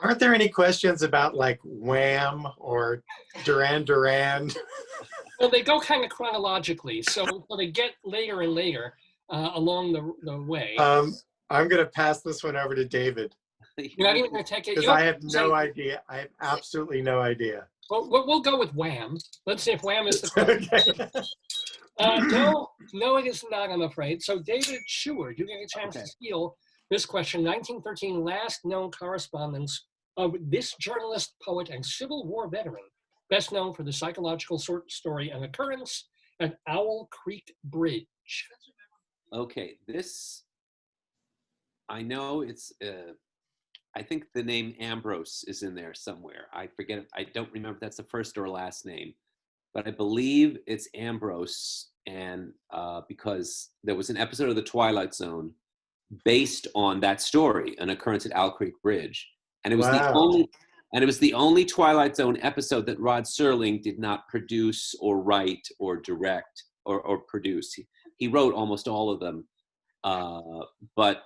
Aren't there any questions about like Wham or Duran Duran? Well, they go kind of chronologically, so they get later and later along the way. I'm going to pass this one over to David. You're not even going to take it? Because I have no idea. I have absolutely no idea. Well, we'll go with Wham. Let's see if Wham is the correct. No, it is not, I'm afraid. So David Sheward, you get a chance to steal this question. 1913 last known correspondence of this journalist, poet, and Civil War veteran, best known for the psychological story and occurrence at Owl Creek Bridge. Okay, this, I know it's, I think the name Ambrose is in there somewhere. I forget, I don't remember if that's the first or last name, but I believe it's Ambrose, and because there was an episode of The Twilight Zone based on that story, an occurrence at Owl Creek Bridge, and it was the only Twilight Zone episode that Rod Serling did not produce or write or direct or produce. He wrote almost all of them, but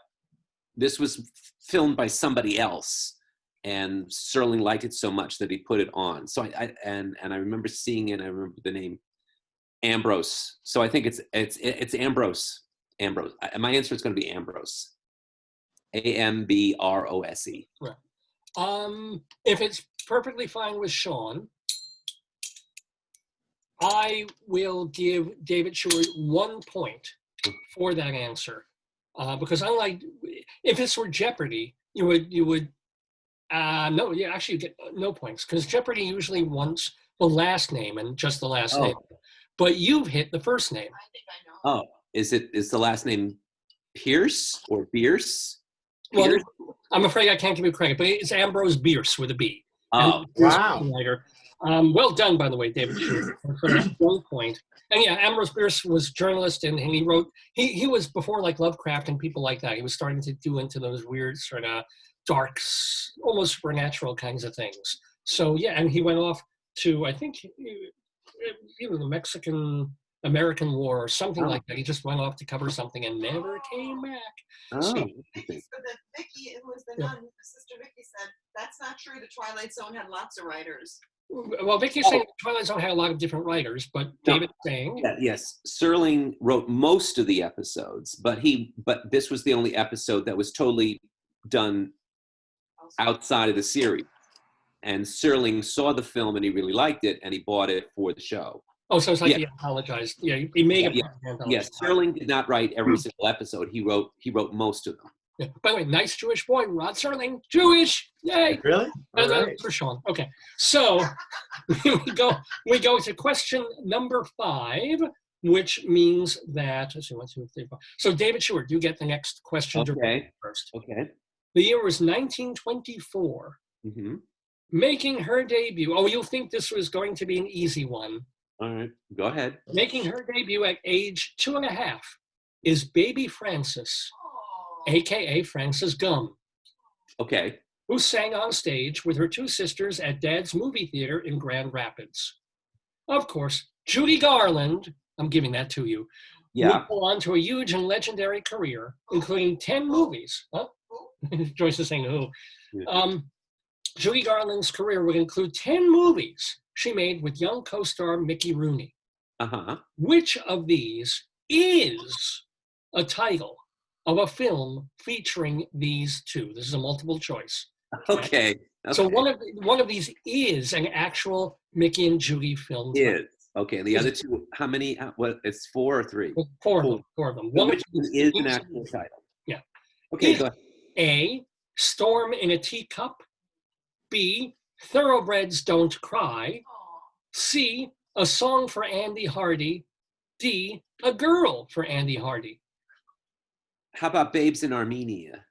this was filmed by somebody else, and Serling liked it so much that he put it on. So I remember seeing it. I remember the name Ambrose. So I think it's Ambrose. Ambrose. My answer is going to be Ambrose. Ambrose. Right. If it's perfectly fine with Sean, I will give David Sheward 1 point for that answer. Because unlike, if this were Jeopardy, you would actually get no points, because Jeopardy usually wants the last name and just the last name. But you've hit the first name. I think I know. Oh, is the last name Pierce or Bierce? Well, I'm afraid I can't give you credit, but it's Ambrose Bierce with a B. Oh, wow. Well done, by the way, David Sheward, for that 1 point. And yeah, Ambrose Bierce was journalist, and he wrote, he was before like Lovecraft and people like that. He was starting to do into those weird sort of dark, almost supernatural kinds of things. So yeah, and he went off to, I think, either the Mexican-American War or something like that. He just went off to cover something and never came back. Oh. Vicky, who was the nun, Sister Vicky said, that's not true. The Twilight Zone had lots of writers. Well, Vicky's saying Twilight Zone had a lot of different writers, but David's saying... Yes, Serling wrote most of the episodes, but this was the only episode that was totally done outside of the series. And Serling saw the film and he really liked it, and he bought it for the show. Oh, so it's like he apologized. Yeah, he made a Yes, Serling did not write every single episode. He wrote most of them. Yeah. By the way, nice Jewish boy, Rod Serling, Jewish, yay! Really? All right. For Sean. Okay, so we go to question number 5, which means that, let's see, 1, 2, 3, 4. So David Sheward, you get the next question first. Okay. The year was 1924. Mm-hmm. Making her debut. Oh, you'll think this was going to be an easy one. All right, go ahead. Making her debut at age 2.5 is Baby Frances, a.k.a. Frances Gum. Okay. Who sang on stage with her 2 sisters at Dad's movie theater in Grand Rapids. Of course, Judy Garland, I'm giving that to you, would go on to a huge and legendary career, including 10 movies. Huh? Joyce is saying who. Yeah. Judy Garland's career would include 10 movies she made with young co-star Mickey Rooney. Uh-huh. Which of these is a title of a film featuring these 2? This is a multiple choice. Okay. So one of these is an actual Mickey and Judy film. Okay. The other 2, how many? What? It's 4 or 3? 4 of them. One which one is an actual title? Yeah. Okay. Go ahead. A, Storm in a Teacup. B, Thoroughbreds Don't Cry. C, A Song for Andy Hardy. D, A Girl for Andy Hardy. How about Babes in Armenia?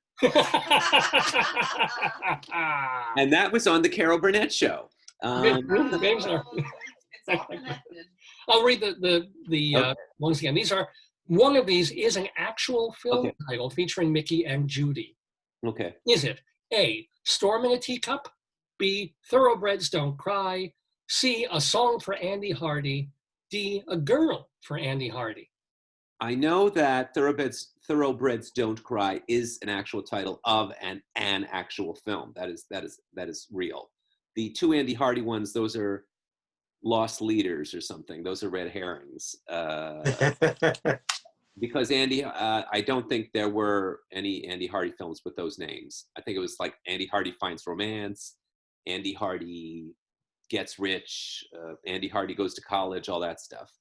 And that was on the Carol Burnett show. Babes are. I'll read the ones again. One of these is an actual film title featuring Mickey and Judy. Okay. Is it A, Storm in a Teacup? B, Thoroughbreds Don't Cry. C, A Song for Andy Hardy. D, A Girl for Andy Hardy. I know that Thoroughbreds Don't Cry is an actual title of an actual film. That is real. The 2 Andy Hardy ones, those are lost leaders or something. Those are red herrings. Because I don't think there were any Andy Hardy films with those names. I think it was like Andy Hardy Finds Romance, Andy Hardy gets rich. Andy Hardy goes to college, all that stuff.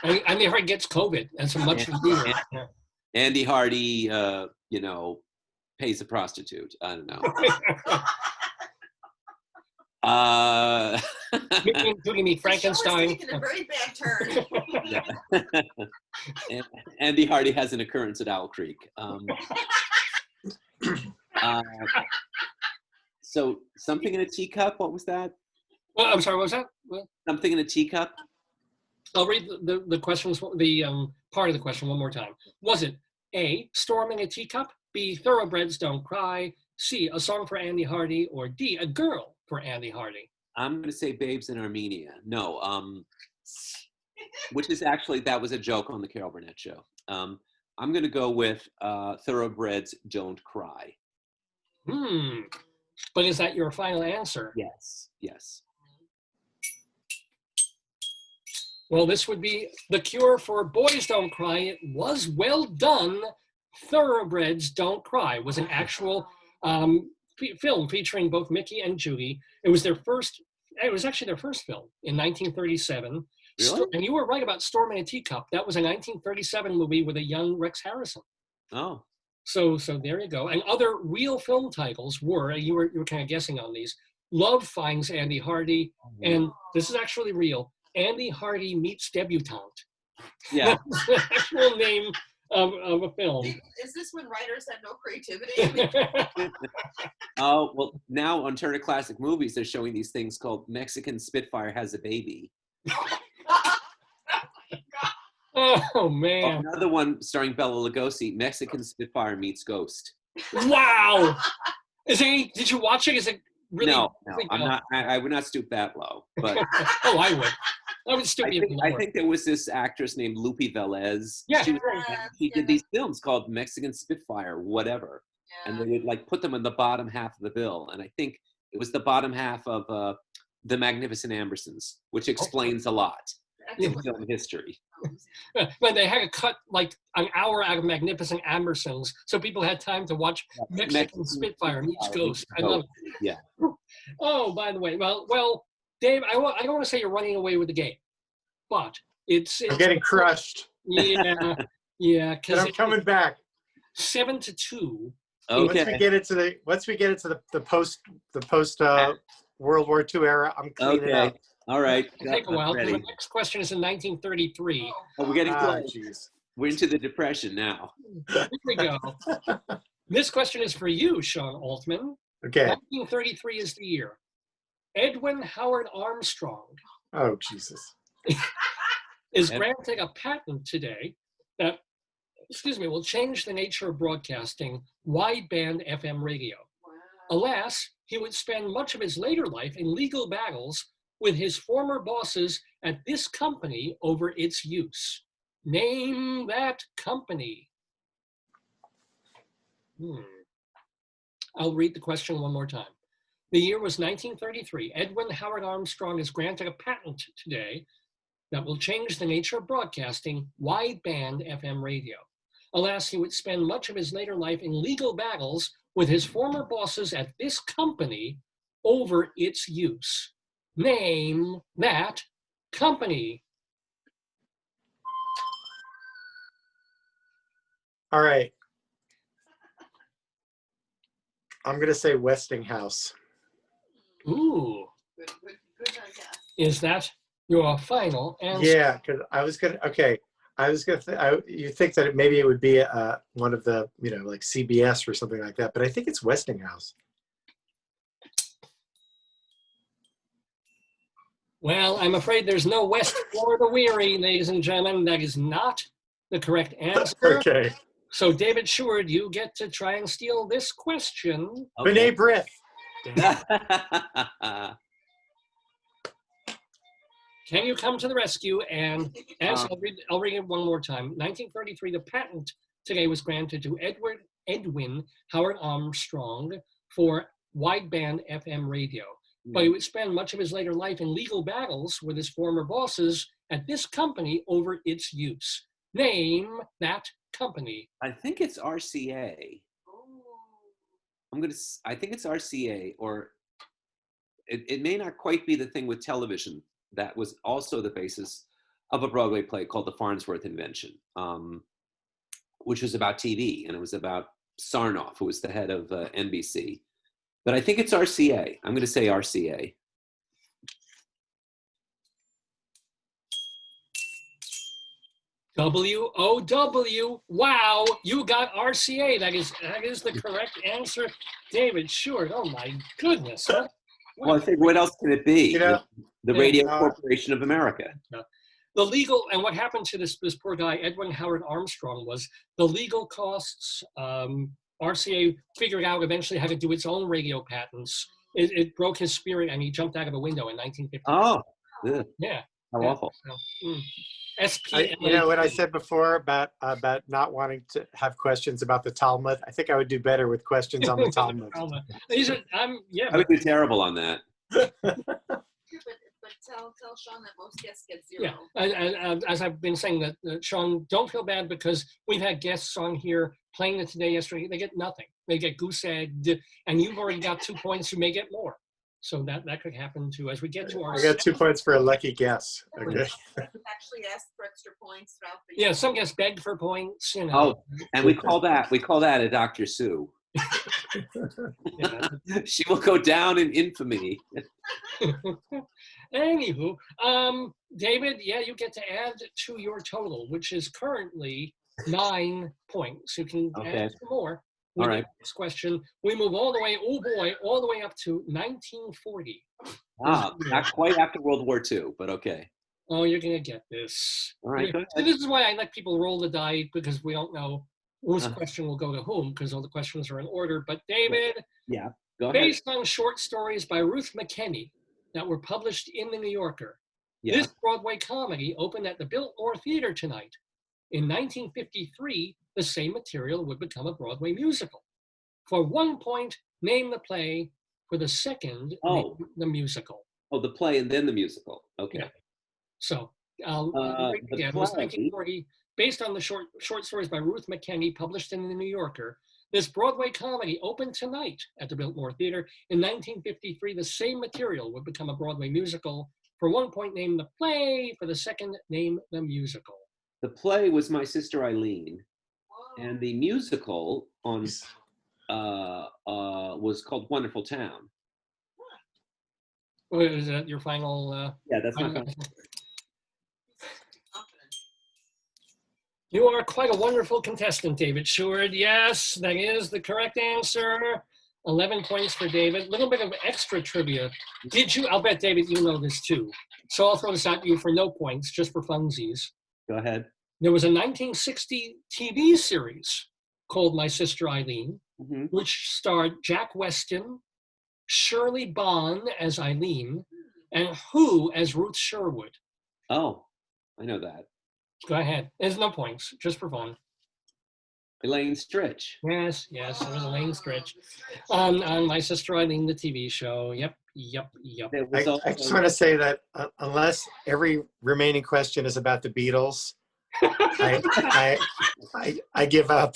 Andy Hardy gets COVID. That's a much needed. Yeah. Andy Hardy, you know, pays a prostitute. I don't know. Including me, Frankenstein. The show is taking a very bad turn. Andy Hardy has an occurrence at Owl Creek. So something in a teacup. What was that? Well, I'm sorry. What was that? What? Something in a teacup. I'll read the questions. The part of the question one more time. Was it A, Storm in a Teacup? B, Thoroughbreds Don't Cry? C, A Song for Andy Hardy? Or D, A Girl for Andy Hardy? I'm going to say Babes in Armenia. No, which is actually, that was a joke on the Carol Burnett show. I'm going to go with Thoroughbreds Don't Cry. But is that your final answer? Yes, yes. Well, this would be The Cure for Boys Don't Cry. It was well done. Thoroughbreds Don't Cry was an actual film featuring both Mickey and Judy. It was actually their first film in 1937. Really? And you were right about Storm in a Teacup. That was a 1937 movie with a young Rex Harrison. Oh. So there you go. And other real film titles were, you were kind of guessing on these, Love Finds Andy Hardy, and this is actually real, Andy Hardy Meets Debutante. Yeah. That's the actual name of a film. Is this when writers had no creativity? Oh, well, now on Turner Classic Movies, they're showing these things called Mexican Spitfire Has a Baby. Oh, man. Another one starring Bela Lugosi, Mexican Spitfire Meets Ghost. Wow. Did you watch it? Is it really? No, I'm not. I would not stoop that low. But Oh, I would. I would stoop even lower. I think there was this actress named Lupe Velez. Yeah. She did these films called Mexican Spitfire, whatever. Yeah. And they would like put them in the bottom half of the bill. And I think it was the bottom half of The Magnificent Ambersons, which explains a lot in film history. When they had to cut like an hour out of Magnificent Ambersons, so people had time to watch Mexican Spitfire Meets Ghost. I love it. Yeah. Oh, by the way, well, Dave, I don't want to say you're running away with the game, but it's I'm getting crushed. Yeah, But because I'm coming back. Okay.7-2. Once we get into the post World War II era, I'm cleaning up. All right. It'll take a while because Ready. the next question is in 1933. Oh, we're getting Ah, close. jeez. We're into the Depression now. Here we go. This question is for you, Sean Altman. Okay. 1933 is the year. Edwin Howard Armstrong Oh, Jesus. is granting a patent today that, will change the nature of broadcasting wideband FM radio. Wow. Alas, he would spend much of his later life in legal battles with his former bosses at this company over its use. Name that company. I'll read the question one more time. The year was 1933. Edwin Howard Armstrong is granted a patent today that will change the nature of broadcasting wideband FM radio. Alas, he would spend much of his later life in legal battles with his former bosses at this company over its use. Name that company. All right. I'm going to say Westinghouse. Ooh, Good guess. is that your final answer? Yeah, because you think that maybe it would be one of the, like CBS or something like that, but I think it's Westinghouse. Well, I'm afraid there's no West for the weary, ladies and gentlemen. That is not the correct answer. Okay. So, David Sheward, you get to try and steal this question. B'nai B'rith. Can you come to the rescue? And I'll read it one more time. 1933, the patent today was granted to Edwin Howard Armstrong for wideband FM radio. But he would spend much of his later life in legal battles with his former bosses at this company over its use. Name that company. I think it's RCA. I think it's RCA, or it may not quite be the thing with television that was also the basis of a Broadway play called The Farnsworth Invention, which was about TV, and it was about Sarnoff, who was the head of NBC. But I think it's RCA. I'm going to say RCA. WOW. Wow, you got RCA. That is the correct answer. David Sheward. Oh my goodness. Well, I think what else can it be? You know, the Radio Corporation of America. The legal, and what happened to this poor guy, Edwin Howard Armstrong, was the legal costs. RCA figured out eventually how to do its own radio patents. It broke his spirit, and he jumped out of a window in 1950. Oh, good. Yeah. How awful. So, you know what I said before about not wanting to have questions about the Talmud? I think I would do better with questions on the Talmud. I would be terrible on that. But tell Sean that most guests get 0. Yeah, and as I've been saying, that Sean, don't feel bad because we've had guests on here playing it today, yesterday. They get nothing. They get goose egged, and you've already got 2 points. You may get more. So that could happen too as we get to our. I got 2 points for a lucky guess. Okay. Actually asked for extra points throughout the year. Yeah, some guests begged for points. You know. Oh, and we call that a Dr. Sue. Yeah. She will go down in infamy. Anywho, David, yeah, you get to add to your total, which is currently 9 points. You can add 2 more. All right. This question, we move all the way, oh boy, all the way up to 1940. Not quite after World War II, but okay. Oh, you're gonna get this. All right, go ahead. So this is why I let people roll the die, because we don't know whose question will go to whom, because all the questions are in order. But David, yeah, go ahead. Based on short stories by Ruth McKenney that were published in the New Yorker, this Broadway comedy opened at the Biltmore Theater tonight. In 1953, the same material would become a Broadway musical. For 1 point, name the play. For the second, name the musical. Oh, the play and then the musical. Okay. Yeah. So, again, it was 1940. Based on the short stories by Ruth McKenney, published in the New Yorker, this Broadway comedy opened tonight at the Biltmore Theater. In 1953, the same material would become a Broadway musical. For 1 point, name the play. For the second, name the musical. The play was My Sister Eileen, and the musical was called Wonderful Town. Is that your final? Yeah, that's my final. You are quite a wonderful contestant, David Sheward. Yes, that is the correct answer. 11 points for David. A little bit of extra trivia. I'll bet, David, you know this too. So I'll throw this out to you for no points, just for funsies. Go ahead. There was a 1960 TV series called My Sister Eileen, which starred Jack Weston, Shirley Bond as Eileen, and Who as Ruth Sherwood. Oh, I know that. Go ahead. There's no points, just for fun. Elaine Stritch. Yes, it was Elaine Stritch on My Sister Eileen, the TV show. Yep. I just want to say that unless every remaining question is about the Beatles, I give up.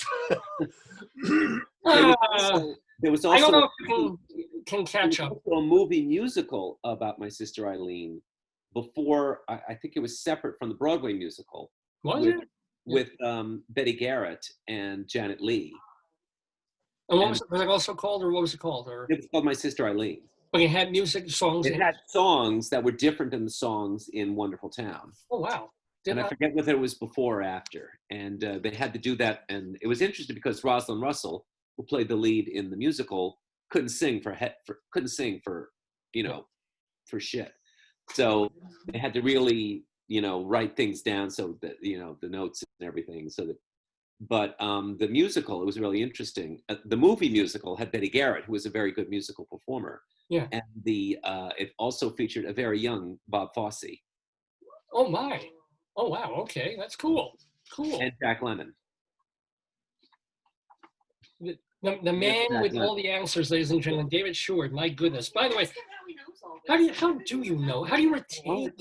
There was also I don't know if you can catch up. A movie musical about My Sister Eileen before, I think it was separate from the Broadway musical. Was it? With Betty Garrett and Janet Leigh. And what was it also called, or what was it called? It was called My Sister Eileen. But it had music, songs. It had songs that were different than the songs in Wonderful Town. Oh, wow. I forget whether it was before or after. And they had to do that. And it was interesting because Rosalind Russell, who played the lead in the musical, couldn't sing for shit. So they had to really, write things down so that, the notes and everything. But the musical, it was really interesting. The movie musical had Betty Garrett, who was a very good musical performer. Yeah. And it also featured a very young Bob Fosse. Oh my. Oh wow. Okay, that's cool. Cool. And Jack Lemmon. The man with all the answers, ladies and gentlemen, David Sheward. My goodness. By the way, how do you know? How do you retain?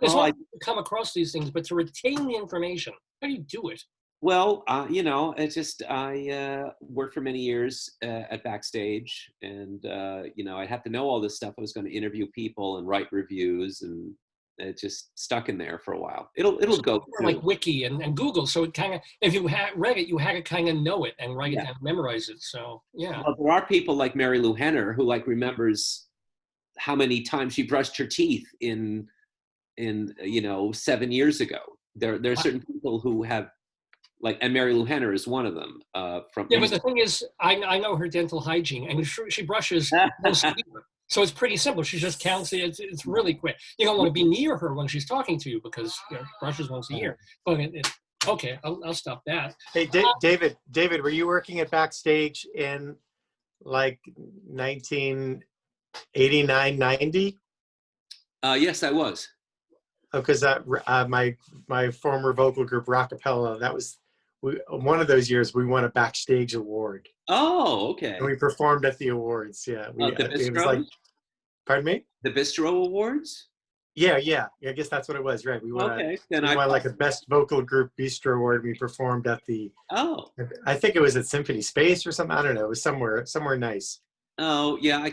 It's not to come across these things, but to retain the information. How do you do it? Well, it's just I worked for many years at Backstage, and I had to know all this stuff. I was going to interview people and write reviews, and it just stuck in there for a while. It'll go through. Like Wiki and Google, so it kind of, if you had read it, you had to kind of know it and write it and memorize it. So yeah. Well, there are people like Mary Lou Henner who remembers how many times she brushed her teeth in 7 years ago. There are certain people who have. And Mary Lou Henner is one of them. But the thing is, I know her dental hygiene, and she brushes once a year. So it's pretty simple. She just counts it. It's really quick. You don't want to be near her when she's talking to you because brushes once a year. But okay, I'll stop that. Hey, David, were you working at Backstage in 1989, 90? Yes, I was. Because my former vocal group Rockapella, that was one of those years we won a Backstage award. Oh, okay. And we performed at the awards. Yeah, it was pardon me? The Bistro Awards? Yeah. I guess that's what it was, right? We won a best vocal group bistro award. We performed at I think it was at Symphony Space or something. I don't know. It was somewhere nice. Oh yeah,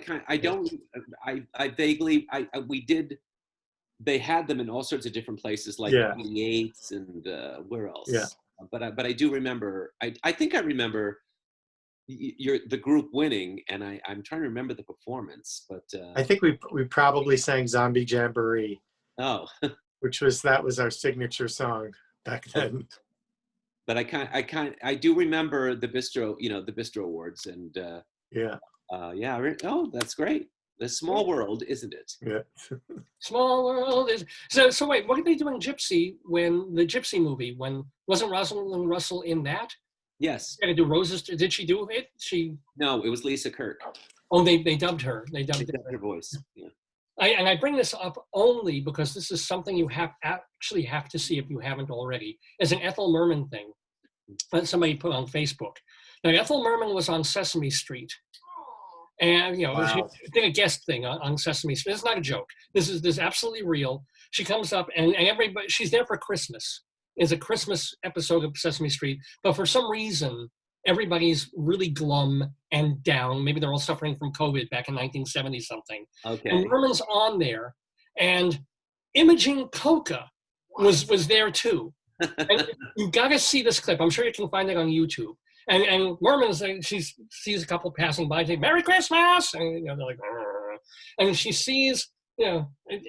we did. They had them in all sorts of different places, like 88s and where else? Yeah. But I do remember. I think I remember the group winning, and I'm trying to remember the performance. But I think we probably sang "Zombie Jamboree." Oh. that was our signature song back then. But I do remember the Bistro, the Bistro Awards, and oh, that's great. The small world, isn't it? Yeah. Small world is so. Wait, what did they do in Gypsy when the Gypsy movie? When wasn't Rosalind Russell in that? Yes. She had to do Roses. Did she do it? No, it was Lisa Kirk. Oh, they dubbed her. They dubbed her voice. Yeah. I bring this up only because this is something you actually have to see if you haven't already. It's an Ethel Merman thing that somebody put on Facebook. Now, Ethel Merman was on Sesame Street. And she did a guest thing on Sesame Street. It's not a joke. This is absolutely real. She comes up and everybody, she's there for Christmas. It's a Christmas episode of Sesame Street, but for some reason everybody's really glum and down. Maybe they're all suffering from COVID back in 1970 something. Okay. And Merman's on there, and Imogen Coca was there too. And you got to see this clip. I'm sure you can find it on YouTube. And Merman's, she sees a couple passing by, saying, "Merry Christmas!" And they're like, "Arr." And she sees,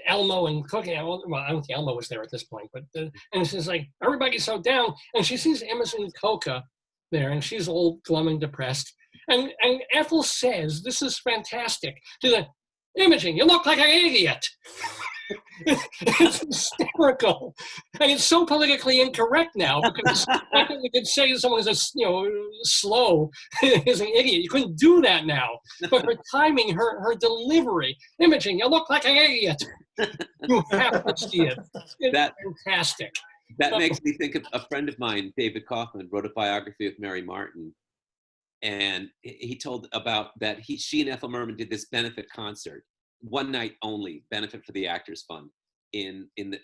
Elmo and Cookie. Well, I don't think Elmo was there at this point, but and she's like, everybody's so down. And she sees Imogen Coca there, and she's all glum and depressed. And Ethel says, "This is fantastic." She's like, "Imogen, you look like an idiot." It's hysterical, and it's so politically incorrect now because you could say someone is slow is an idiot. You couldn't do that now. But her timing, her delivery, Imogen, you look like an idiot. You have to see it. It's fantastic. That makes me think of a friend of mine, David Kaufman, wrote a biography of Mary Martin, and he told about that she and Ethel Merman did this benefit concert. One night only, benefit for the Actors Fund in the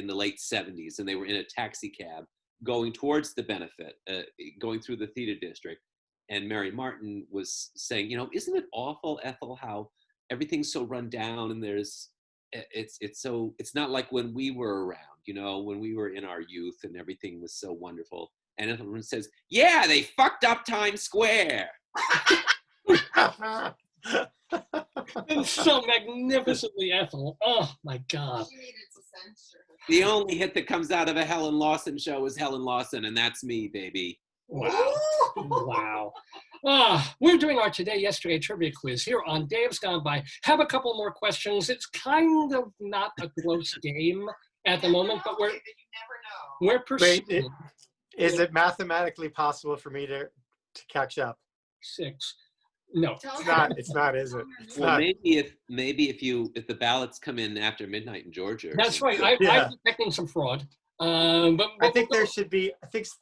late 70s, and they were in a taxi cab going towards the benefit, going through the theater district, and Mary Martin was saying, "Isn't it awful, Ethel, how everything's so run down, and it's not like when we were around, when we were in our youth and everything was so wonderful." And Ethel says, "Yeah, they fucked up Times Square." It's so magnificently Ethel. Oh my God. She needed to censor her. The only hit that comes out of a Helen Lawson show is Helen Lawson, and that's me, baby. Wow. Wow. We're doing our Today, Yesterday trivia quiz here on Dave's Gone By. Have a couple more questions. It's kind of not a close game at the moment, but we're pursuing. Is it mathematically possible for me to catch up? 6. No, it's not, is it? Maybe if the ballots come in after midnight in Georgia. That's right. I'm detecting some fraud. But I think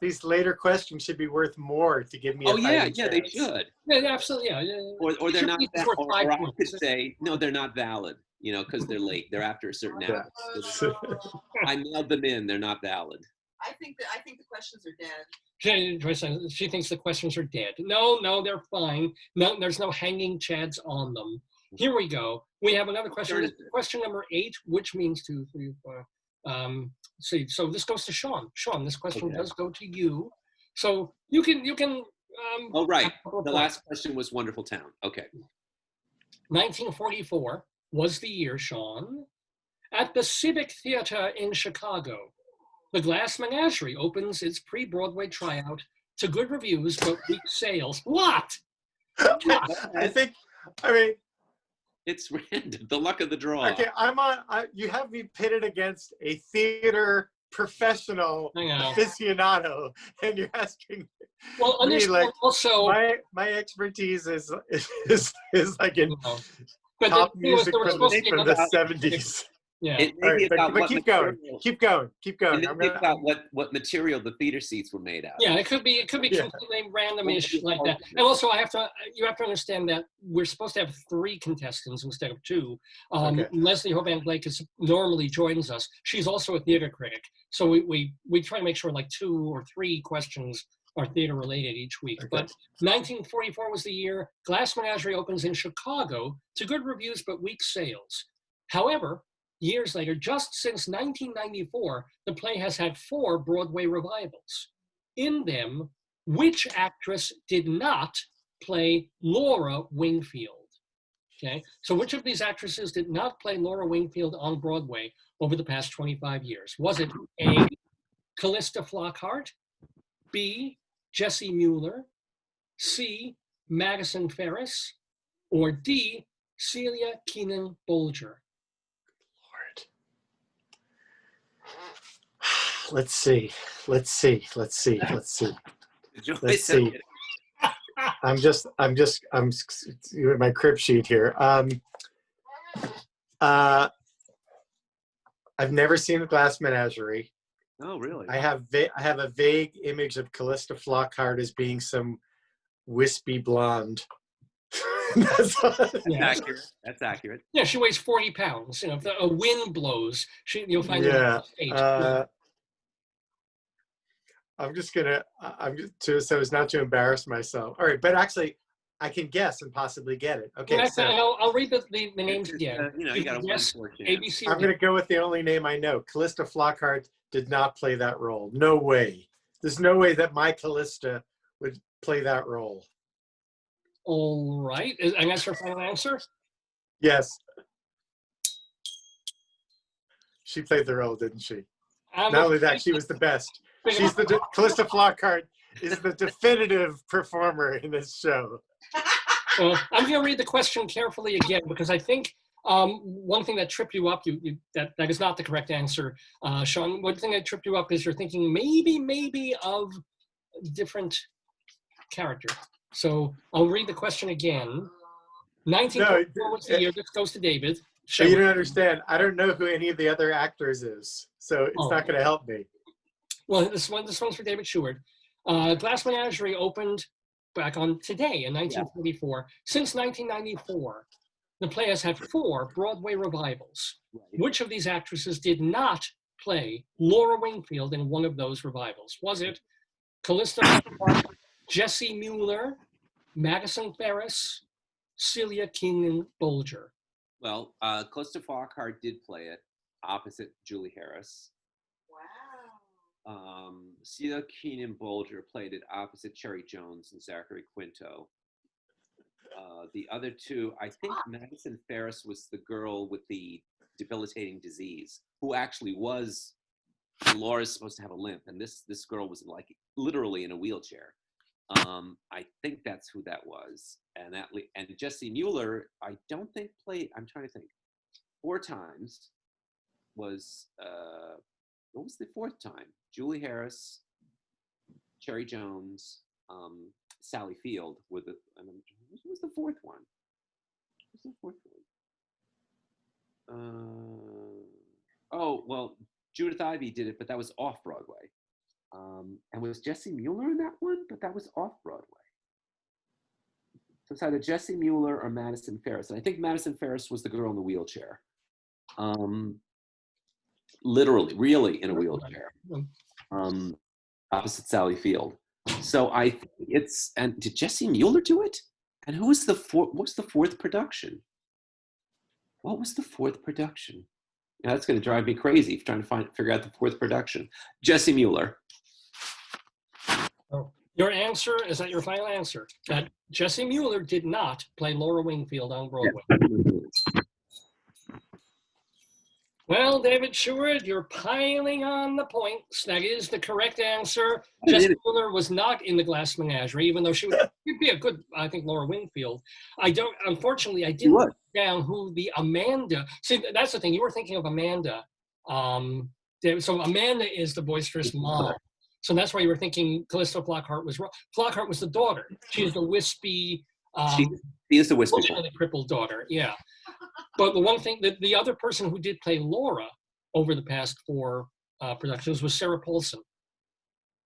these later questions should be worth more to give me. Oh yeah, they should. Yeah, absolutely. Yeah. Or they're not. Or I could say no, they're not valid. Because they're late. They're after a certain hour. I mailed them in. They're not valid. I think the questions are dead. She thinks the questions are dead. No, they're fine. No, there's no hanging chads on them. Here we go. We have another question. Question number 8, which means 2, 3, 4. See, so this goes to Sean. Sean, this question does go to you. So you can. Oh, right. The last question was Wonderful Town. Okay. 1944 was the year, Sean. At the Civic Theater in Chicago, The Glass Menagerie opens its pre-Broadway tryout to good reviews but weak sales. What? I mean, it's random. The luck of the draw. Okay, you have me pitted against a theater professional aficionado, and you're asking me like also my expertise is like in pop music from the 70s. Yeah. It may be about but keep going. Keep going. It may be about what material the theater seats were made out of. Yeah, it could be completely randomish like that. And also, you have to understand that we're supposed to have 3 contestants instead of 2. Leslie Hoban Blake normally joins us. She's also a theater critic, so we try to make sure like 2 or 3 questions are theater related each week. But 1944 was the year. Glass Menagerie opens in Chicago to good reviews but weak sales. However, years later, just since 1994, the play has had 4 Broadway revivals. In them, which actress did not play Laura Wingfield? Okay, so which of these actresses did not play Laura Wingfield on Broadway over the past 25 years? Was it A, Callista Flockhart, B, Jessie Mueller, C, Madison Ferris, or D, Celia Keenan Bolger? Let's see. I'm my crib sheet here. I've never seen The Glass Menagerie. Oh, really? I have a vague image of Callista Flockhart as being some wispy blonde. That's accurate. That's accurate. Yeah, she weighs 40 pounds. You know, if a wind blows, you'll find her. Yeah. I'm just so as not to embarrass myself. All right, but actually, I can guess and possibly get it. Okay, well, I'll read the names again. You got a yes, ABC. I'm going to go with the only name I know. Callista Flockhart did not play that role. No way. There's no way that my Callista would play that role. All right, and that's your final answer? Yes. She played the role, didn't she? Not only that, she was the best. She's Callista Flockhart is the definitive performer in this show. I'm going to read the question carefully again because I think one thing that tripped you up, that is not the correct answer, Sean. One thing that tripped you up is you're thinking maybe of a different character. So I'll read the question again. 1944 was the year. This goes to David. So you don't understand. I don't know who any of the other actors is, so it's not going to help me. Well, this one's for David Sheward. Glass Menagerie opened back on today in 1944. Yeah. Since 1994, the play has had 4 Broadway revivals. Right. Which of these actresses did not play Laura Wingfield in one of those revivals? Was it Callista Flockhart, Jessie Mueller, Madison Ferris, Celia Keenan Bolger? Well, Callista Flockhart did play it opposite Julie Harris. Wow. Celia Keenan Bolger played it opposite Cherry Jones and Zachary Quinto. The other 2, I think Madison Ferris was the girl with the debilitating disease, who actually was, Laura's supposed to have a limp, and this girl was like literally in a wheelchair. I think that's who that was. And Jessie Mueller, I don't think played, I'm trying to think, 4 times was, what was the 4th time? Julie Harris, Cherry Jones, Sally Field were the, what was the 4th one? What was the 4th one? Oh, well, Judith Ivey did it, but that was off Broadway. And was Jessie Mueller in that one? But that was off Broadway. So it's either Jessie Mueller or Madison Ferris. And I think Madison Ferris was the girl in the wheelchair. Literally, really in a wheelchair. opposite Sally Field. So I think and did Jesse Mueller do it? And who was what's the fourth production? What was the fourth production? Now, that's going to drive me crazy trying to figure out the fourth production. Jesse Mueller. Oh, your answer, is that your final answer? That Jesse Mueller did not play Laura Wingfield on Broadway. Yeah. Well, David Sheward, you're piling on the points. That is the correct answer. Jesse Mueller was not in the Glass Menagerie, even though she'd be a good, I think, Laura Wingfield. Unfortunately, I didn't write down who the Amanda. See, that's the thing. You were thinking of Amanda. So Amanda is the boisterous mom. So that's why you were thinking Callisto Flockhart was wrong. Flockhart was the daughter. She's the wispy. She is the wispy. The crippled daughter, yeah. But the one thing that the other person who did play Laura over the past 4 productions was Sarah Paulson.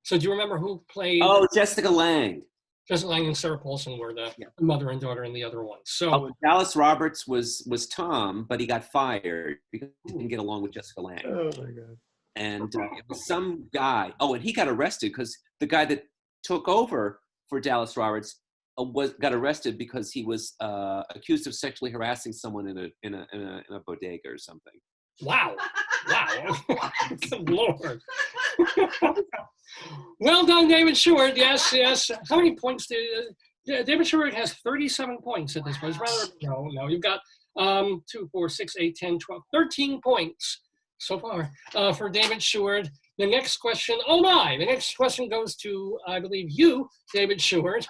So do you remember who played? Oh, Jessica Lange. Jessica Lange and Sarah Paulson were the mother and daughter in the other one. So Dallas Roberts was Tom, but he got fired because he didn't get along with Jessica Lange. Oh my God. And it was some guy. Oh, and he got arrested because the guy that took over for Dallas Roberts got arrested because he was accused of sexually harassing someone in a bodega or something. Wow! Good Lord! Well done, David Sheward. Yes. How many points did David Sheward has 37 points at this point? No. You've got 2, 4, 6, 8, 10, 12, 13 points so far for David Sheward. The next question, the next question goes to, I believe, you, David Sheward.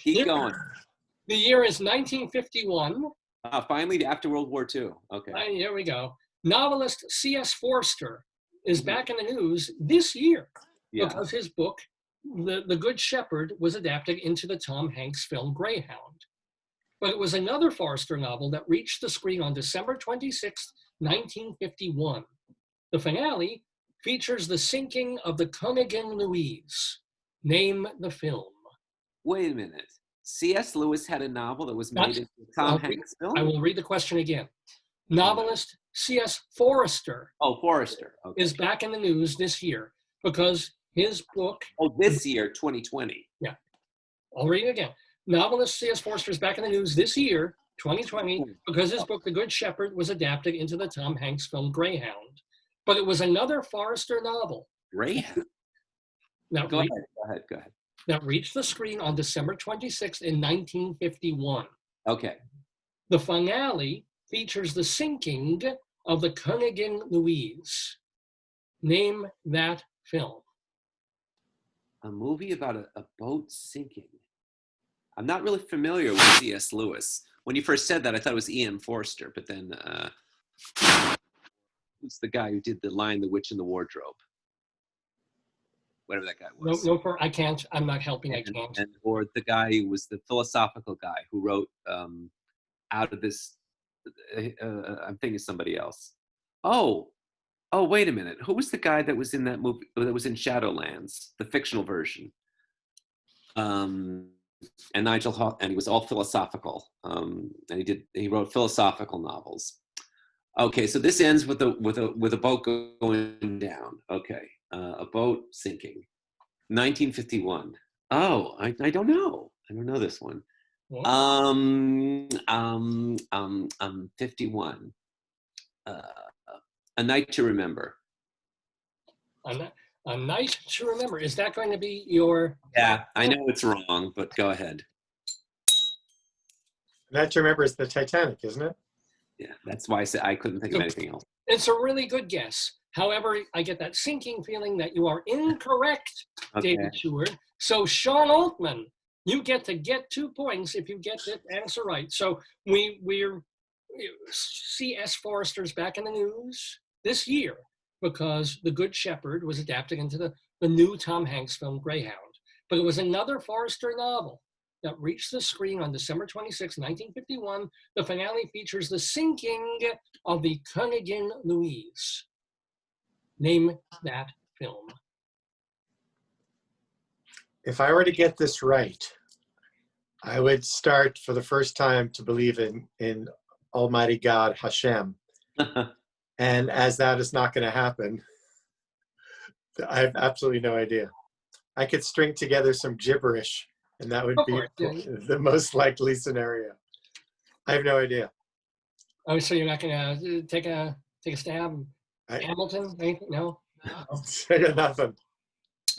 Keep going. The year is 1951. Finally, after World War II. Okay. Here we go. Novelist C.S. Forster is back in the news this year because his book, The Good Shepherd, was adapted into the Tom Hanks film Greyhound. But it was another Forster novel that reached the screen on December 26th, 1951. The finale features the sinking of the Cunnigan Louise. Name the film. Wait a minute. C.S. Lewis had a novel that was made into a Tom Hanks film? I will read the question again. Novelist C.S. Forster. Oh, Forster. Okay. Is back in the news this year because his book. Oh, this year, 2020. Yeah. I'll read it again. Novelist C.S. Forster is back in the news this year, 2020, because his book, The Good Shepherd, was adapted into the Tom Hanks film Greyhound. But it was another Forster novel. Greyhound? Now, Go ahead. That reached the screen on December 26th in 1951. Okay. The finale features the sinking of the Cunnigan Louise. Name that film. A movie about a boat sinking. I'm not really familiar with C.S. Lewis. When you first said that, I thought it was E.M. Forster, but then who's the guy who did The Lion, the Witch, and the Wardrobe? Whatever that guy was. No, I can't. I'm not helping. I can't. Or the guy who was the philosophical guy who wrote Out of This. I'm thinking of somebody else. Oh, wait a minute. Who was the guy that was in that movie that was in Shadowlands, the fictional version? And Nigel Hawk, and he was all philosophical. And he wrote philosophical novels. Okay, so this ends with a boat going down. Okay, a boat sinking. 1951. Oh, I don't know. I don't know this one. What? 51. A Night to Remember. A Night to Remember. Is that going to be your? Yeah, I know it's wrong, but go ahead. A Night to Remember is the Titanic, isn't it? Yeah, that's why I said I couldn't think of anything else. It's a really good guess. However, I get that sinking feeling that you are incorrect, David Sheward. So Sean Altman, you get 2 points if you get the answer right. So we're C.S. Forster's back in the news this year because The Good Shepherd was adapted into the new Tom Hanks film Greyhound. But it was another Forster novel that reached the screen on December 26, 1951. The finale features the sinking of the Cunnigan Louise. Name that film. If I were to get this right, I would start for the first time to believe in Almighty God, Hashem, And as that is not going to happen, I have absolutely no idea. I could string together some gibberish, and that would Go be for it. Yeah. the most likely scenario. I have no idea. Oh, so you're not gonna take a stab? I- Hamilton? Anything? No. I got nothing.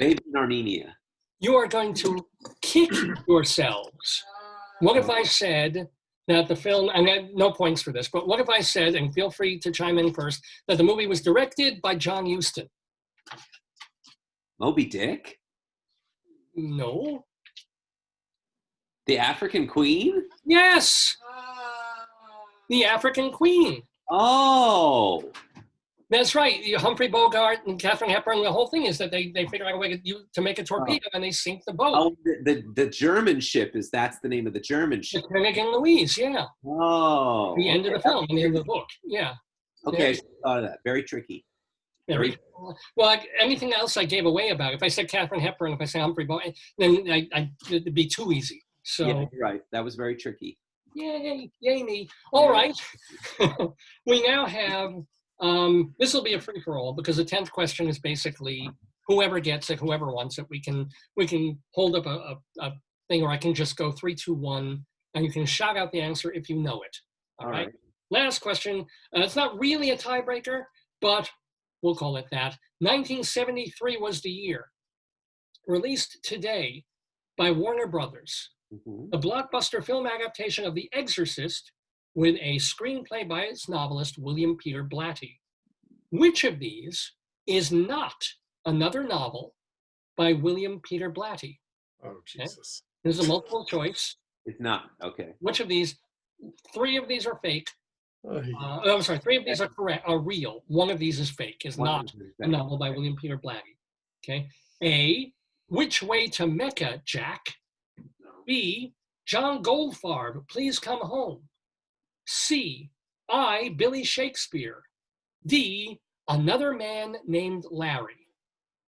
Maybe in Armenia. You are going to kick yourselves. What if I said that the film, and I have no points for this, but what if I said, and feel free to chime in first, that the movie was directed by John Huston? Moby Dick? No. The African Queen? Yes, the African Queen. Oh. That's right. Humphrey Bogart and Katharine Hepburn, the whole thing is that they figure out a way to make a torpedo and they sink the boat. Oh, the German ship that's the name of the German ship. The Koenig and Louise, yeah. Oh. The end of the film and the end of the book, yeah. Okay, Yeah. I should have thought of that. Very tricky. Very, well, like anything else I gave away about it. If I said Katharine Hepburn, if I said Humphrey Bogart, then it'd be too easy. So, Yeah, you're right. That was very tricky. yay me. All right. We now have, this will be a free-for-all because the 10th question is basically whoever gets it, whoever wants it, we can hold up a thing, or I can just go 3, 2, 1, and you can shout out the answer if you know it. All right. Last question. It's not really a tiebreaker, but we'll call it that. 1973 was the year. Released today by Warner Brothers. Mhm. The blockbuster film adaptation of The Exorcist with a screenplay by its novelist, William Peter Blatty. Which of these is not another novel by William Peter Blatty? Oh, Jesus. This is a multiple choice. It's not. Okay. Which of these, 3 of these are fake. I'm sorry, 3 of these are correct, are real. 1 of these is fake, is not a novel by William Peter Blatty. Okay. A, Which Way to Mecca, Jack? B, John Goldfarb, Please Come Home. C, I, Billy Shakespeare. D, Another Man Named Larry.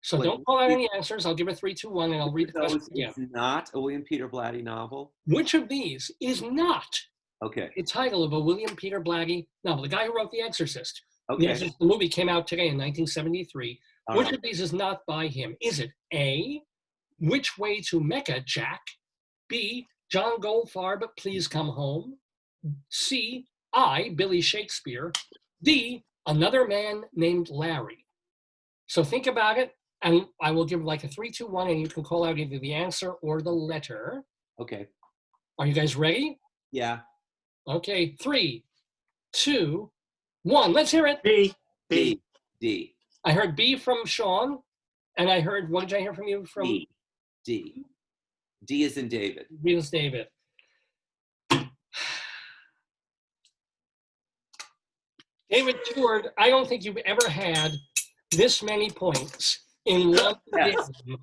So Wait, don't call out any answers. I'll give it 3, 2, 1, and I'll read the question again. It's not a William Peter Blatty novel. Which of these is not Okay. the title of a William Peter Blatty novel? The guy who wrote The Exorcist. Okay. The movie came out today in 1973. All Which right. of these is not by him? Is it A, Which Way to Mecca, Jack? B, John Goldfarb, Please Come Home. C, I, Billy Shakespeare. D, Another Man Named Larry. So think about it, and I will give like a 3, 2, 1, and you can call out either the answer or the letter. Okay. Are you guys ready? Yeah. Okay, 3, 2, 1. Let's hear it. B. D. D. I heard B from Sean, and I heard, what did I hear from you? From D. D. D is in David. Venus David. David Sheward, I don't think you've ever had this many points in one Yes. game.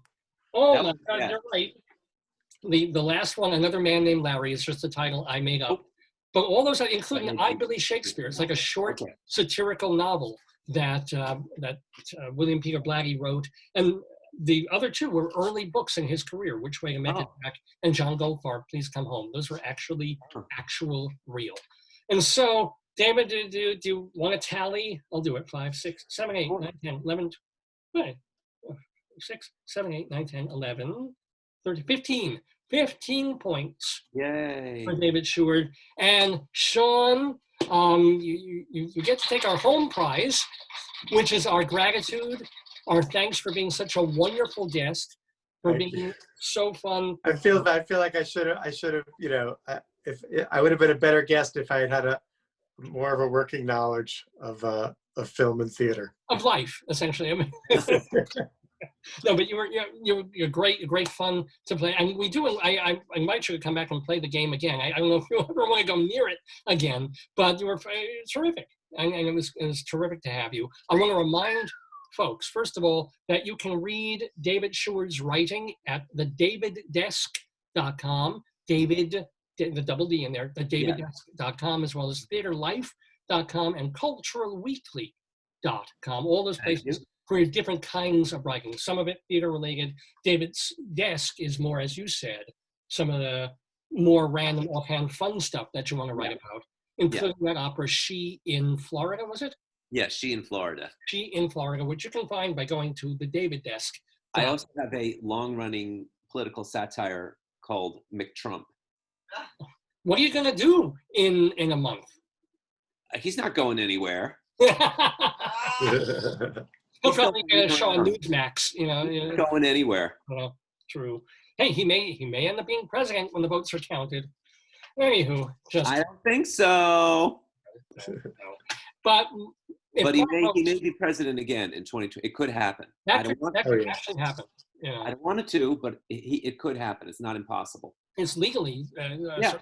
Oh That my was- God, yeah. you're right. The last one, Another Man Named Larry, is just a title I made up. But all those, including I, Billy Shakespeare, it's like a short Okay. satirical novel that William Peter Blatty wrote. And the other 2 were early books in his career, Which Way to Make It Back and John Goldfarb, Please Come Home. Those were actually actual real. And so, David, do you want to tally? I'll do it. 5, 6, 7, 8, 9, 10, 11, 12, 6, 7, 8, 9, 10, 11, 13, 15. 15 points Yay. for David Sheward. And Sean, you get to take our home prize, which is our gratitude, our thanks for being such a wonderful guest, for Thank being so fun. I feel like I should have, you know, if I would have been a better guest if I had had more of a working knowledge of film and theater. Of life, essentially. I mean, no, but you're great fun to play, and we do. I invite you to come back and play the game again. I don't know if you ever want to go near it again, but you were terrific, and it was terrific to have you. I want to remind folks, first of all, that you can read David Sheward's writing at thedaviddesk.com. David, the double D in there, thedaviddesk.com, as well as theaterlife.com and culturalweekly.com. All those places for different kinds of writing. Some of it theater related. David's desk is more, as you said, some of the more random offhand fun stuff that you want to write about, including that opera She in Florida, was it? Yeah, she in Florida. She in Florida, which you can find by going to the David Desk. I also have a long-running political satire called McTrump. What are you going to do in a month? He's not going anywhere. He'll probably get a show on Newsmax, Not going anywhere. True. Hey, he may end up being president when the votes are counted. Anywho, I don't think so. But he may be president again in 2020. It could happen. That could actually happen. I don't want it to, but it could happen. It's not impossible. It's legally.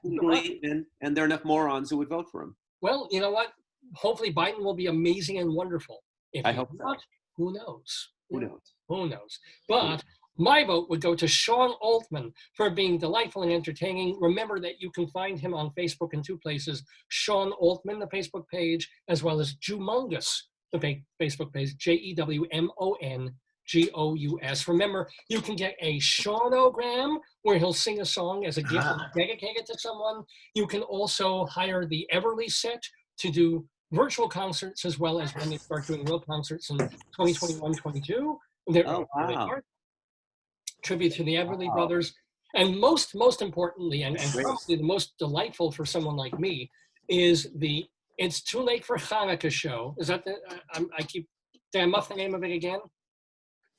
Legally, and there are enough morons who would vote for him. Well, you know what? Hopefully Biden will be amazing and wonderful. If I hope not, so. who knows? Who knows? Who knows? But my vote would go to Sean Altman for being delightful and entertaining. Remember that you can find him on Facebook in two places, Sean Altman, the Facebook page, as well as Jewmongous, the Facebook page, JEWMONGOUS. Remember, you can get a Seanogram where he'll sing a song as a gift and dedicate it to someone. You can also hire the Everly Set to do virtual concerts as well as when they start doing real concerts in 2021-22. Oh, wow. Tribute to the Everly Brothers. And most importantly, and probably the most delightful for someone like me, is the It's Too Late for Hanukkah show. Is that did I muff the name of it again?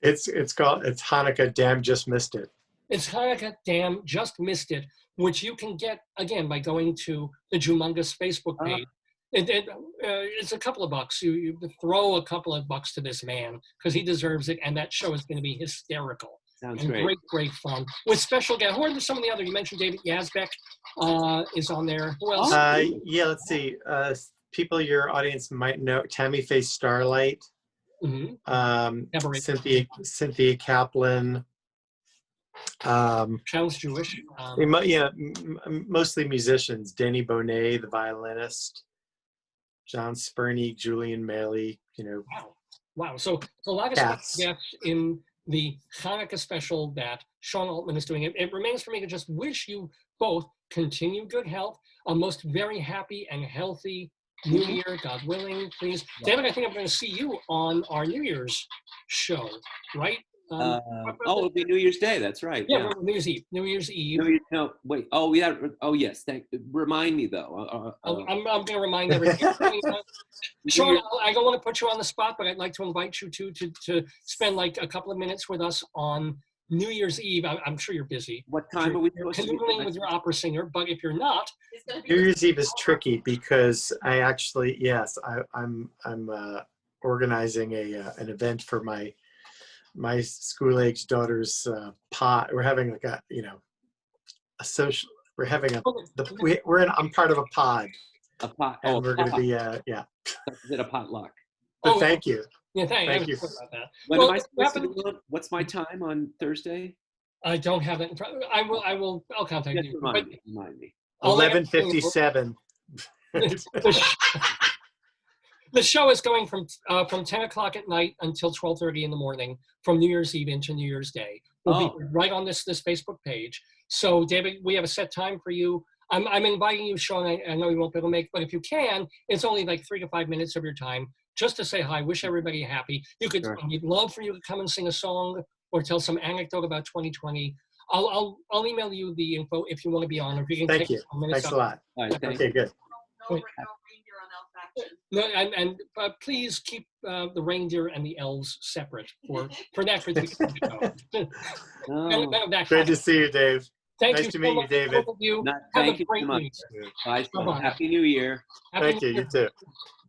It's Hanukkah, damn, just missed it. It's Hanukkah, damn, just missed it, which you can get, again, by going to the Jewmongous Facebook page. It's a couple of bucks. You throw a couple of bucks to this man because he deserves it, and that show is going to be hysterical. Sounds and great. Great fun. With special guests. Who are some of the other? You mentioned David Yazbek is on there. Who else? Let's see. People your audience might know: Tammy Faye Starlight, Cynthia Kaplan. Sounds Jewish. Mostly musicians. Danny Bonet, the violinist. John Spurney, Julian Maley. Wow. So a lot of guests in the Hanukkah special that Sean Altman is doing. It remains for me to just wish you both continued good health, a most very happy and healthy New Year, God willing, please. David, I think I'm going to see you on our New Year's show, right? It'll be New Year's Day. That's right. Yeah, New Year's Eve. New Year's Eve. No, wait. Oh, yeah. Oh, yes. Remind me, though. I'm going to remind everybody. Sean, I don't want to put you on the spot, but I'd like to invite you to spend like a couple of minutes with us on New Year's Eve. I'm sure you're busy. What time are we supposed to be? Canoodling with your opera singer, but if you're not, New Year's Eve is tricky because I actually, I'm organizing an event for my school-age daughter's pod. We're having like a social. We're having I'm part of a pod. A pot. And we're going to be Is it a potluck? But thank you. Yeah, thank you. About that. When am I supposed to be on? What's my time on Thursday? I don't have that in front. I'll contact you. Remind me. 11:57. The show is going from 10 o'clock at night until 12:30 in the morning, from New Year's Eve into New Year's Day. We'll be right on this Facebook page. So, David, we have a set time for you. I'm inviting you, Sean. I know you won't be able to make, but if you can, it's only like 3 to 5 minutes of your time just to say hi, wish everybody happy. We'd love for you to come and sing a song or tell some anecdote about 2020. I'll email you the info if you want to be on. If you can Thank you. Thanks a lot. All right, okay, good. No reindeer on elf action. No, and please keep the reindeer and the elves separate for that particular show. Great to see you, Dave. Thank nice you to meet you, David. Thank you so much. Bye. Happy New Year. Thank you. You too.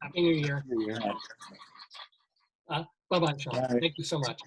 Happy New Year. Bye-bye, Sean. Thank you so much.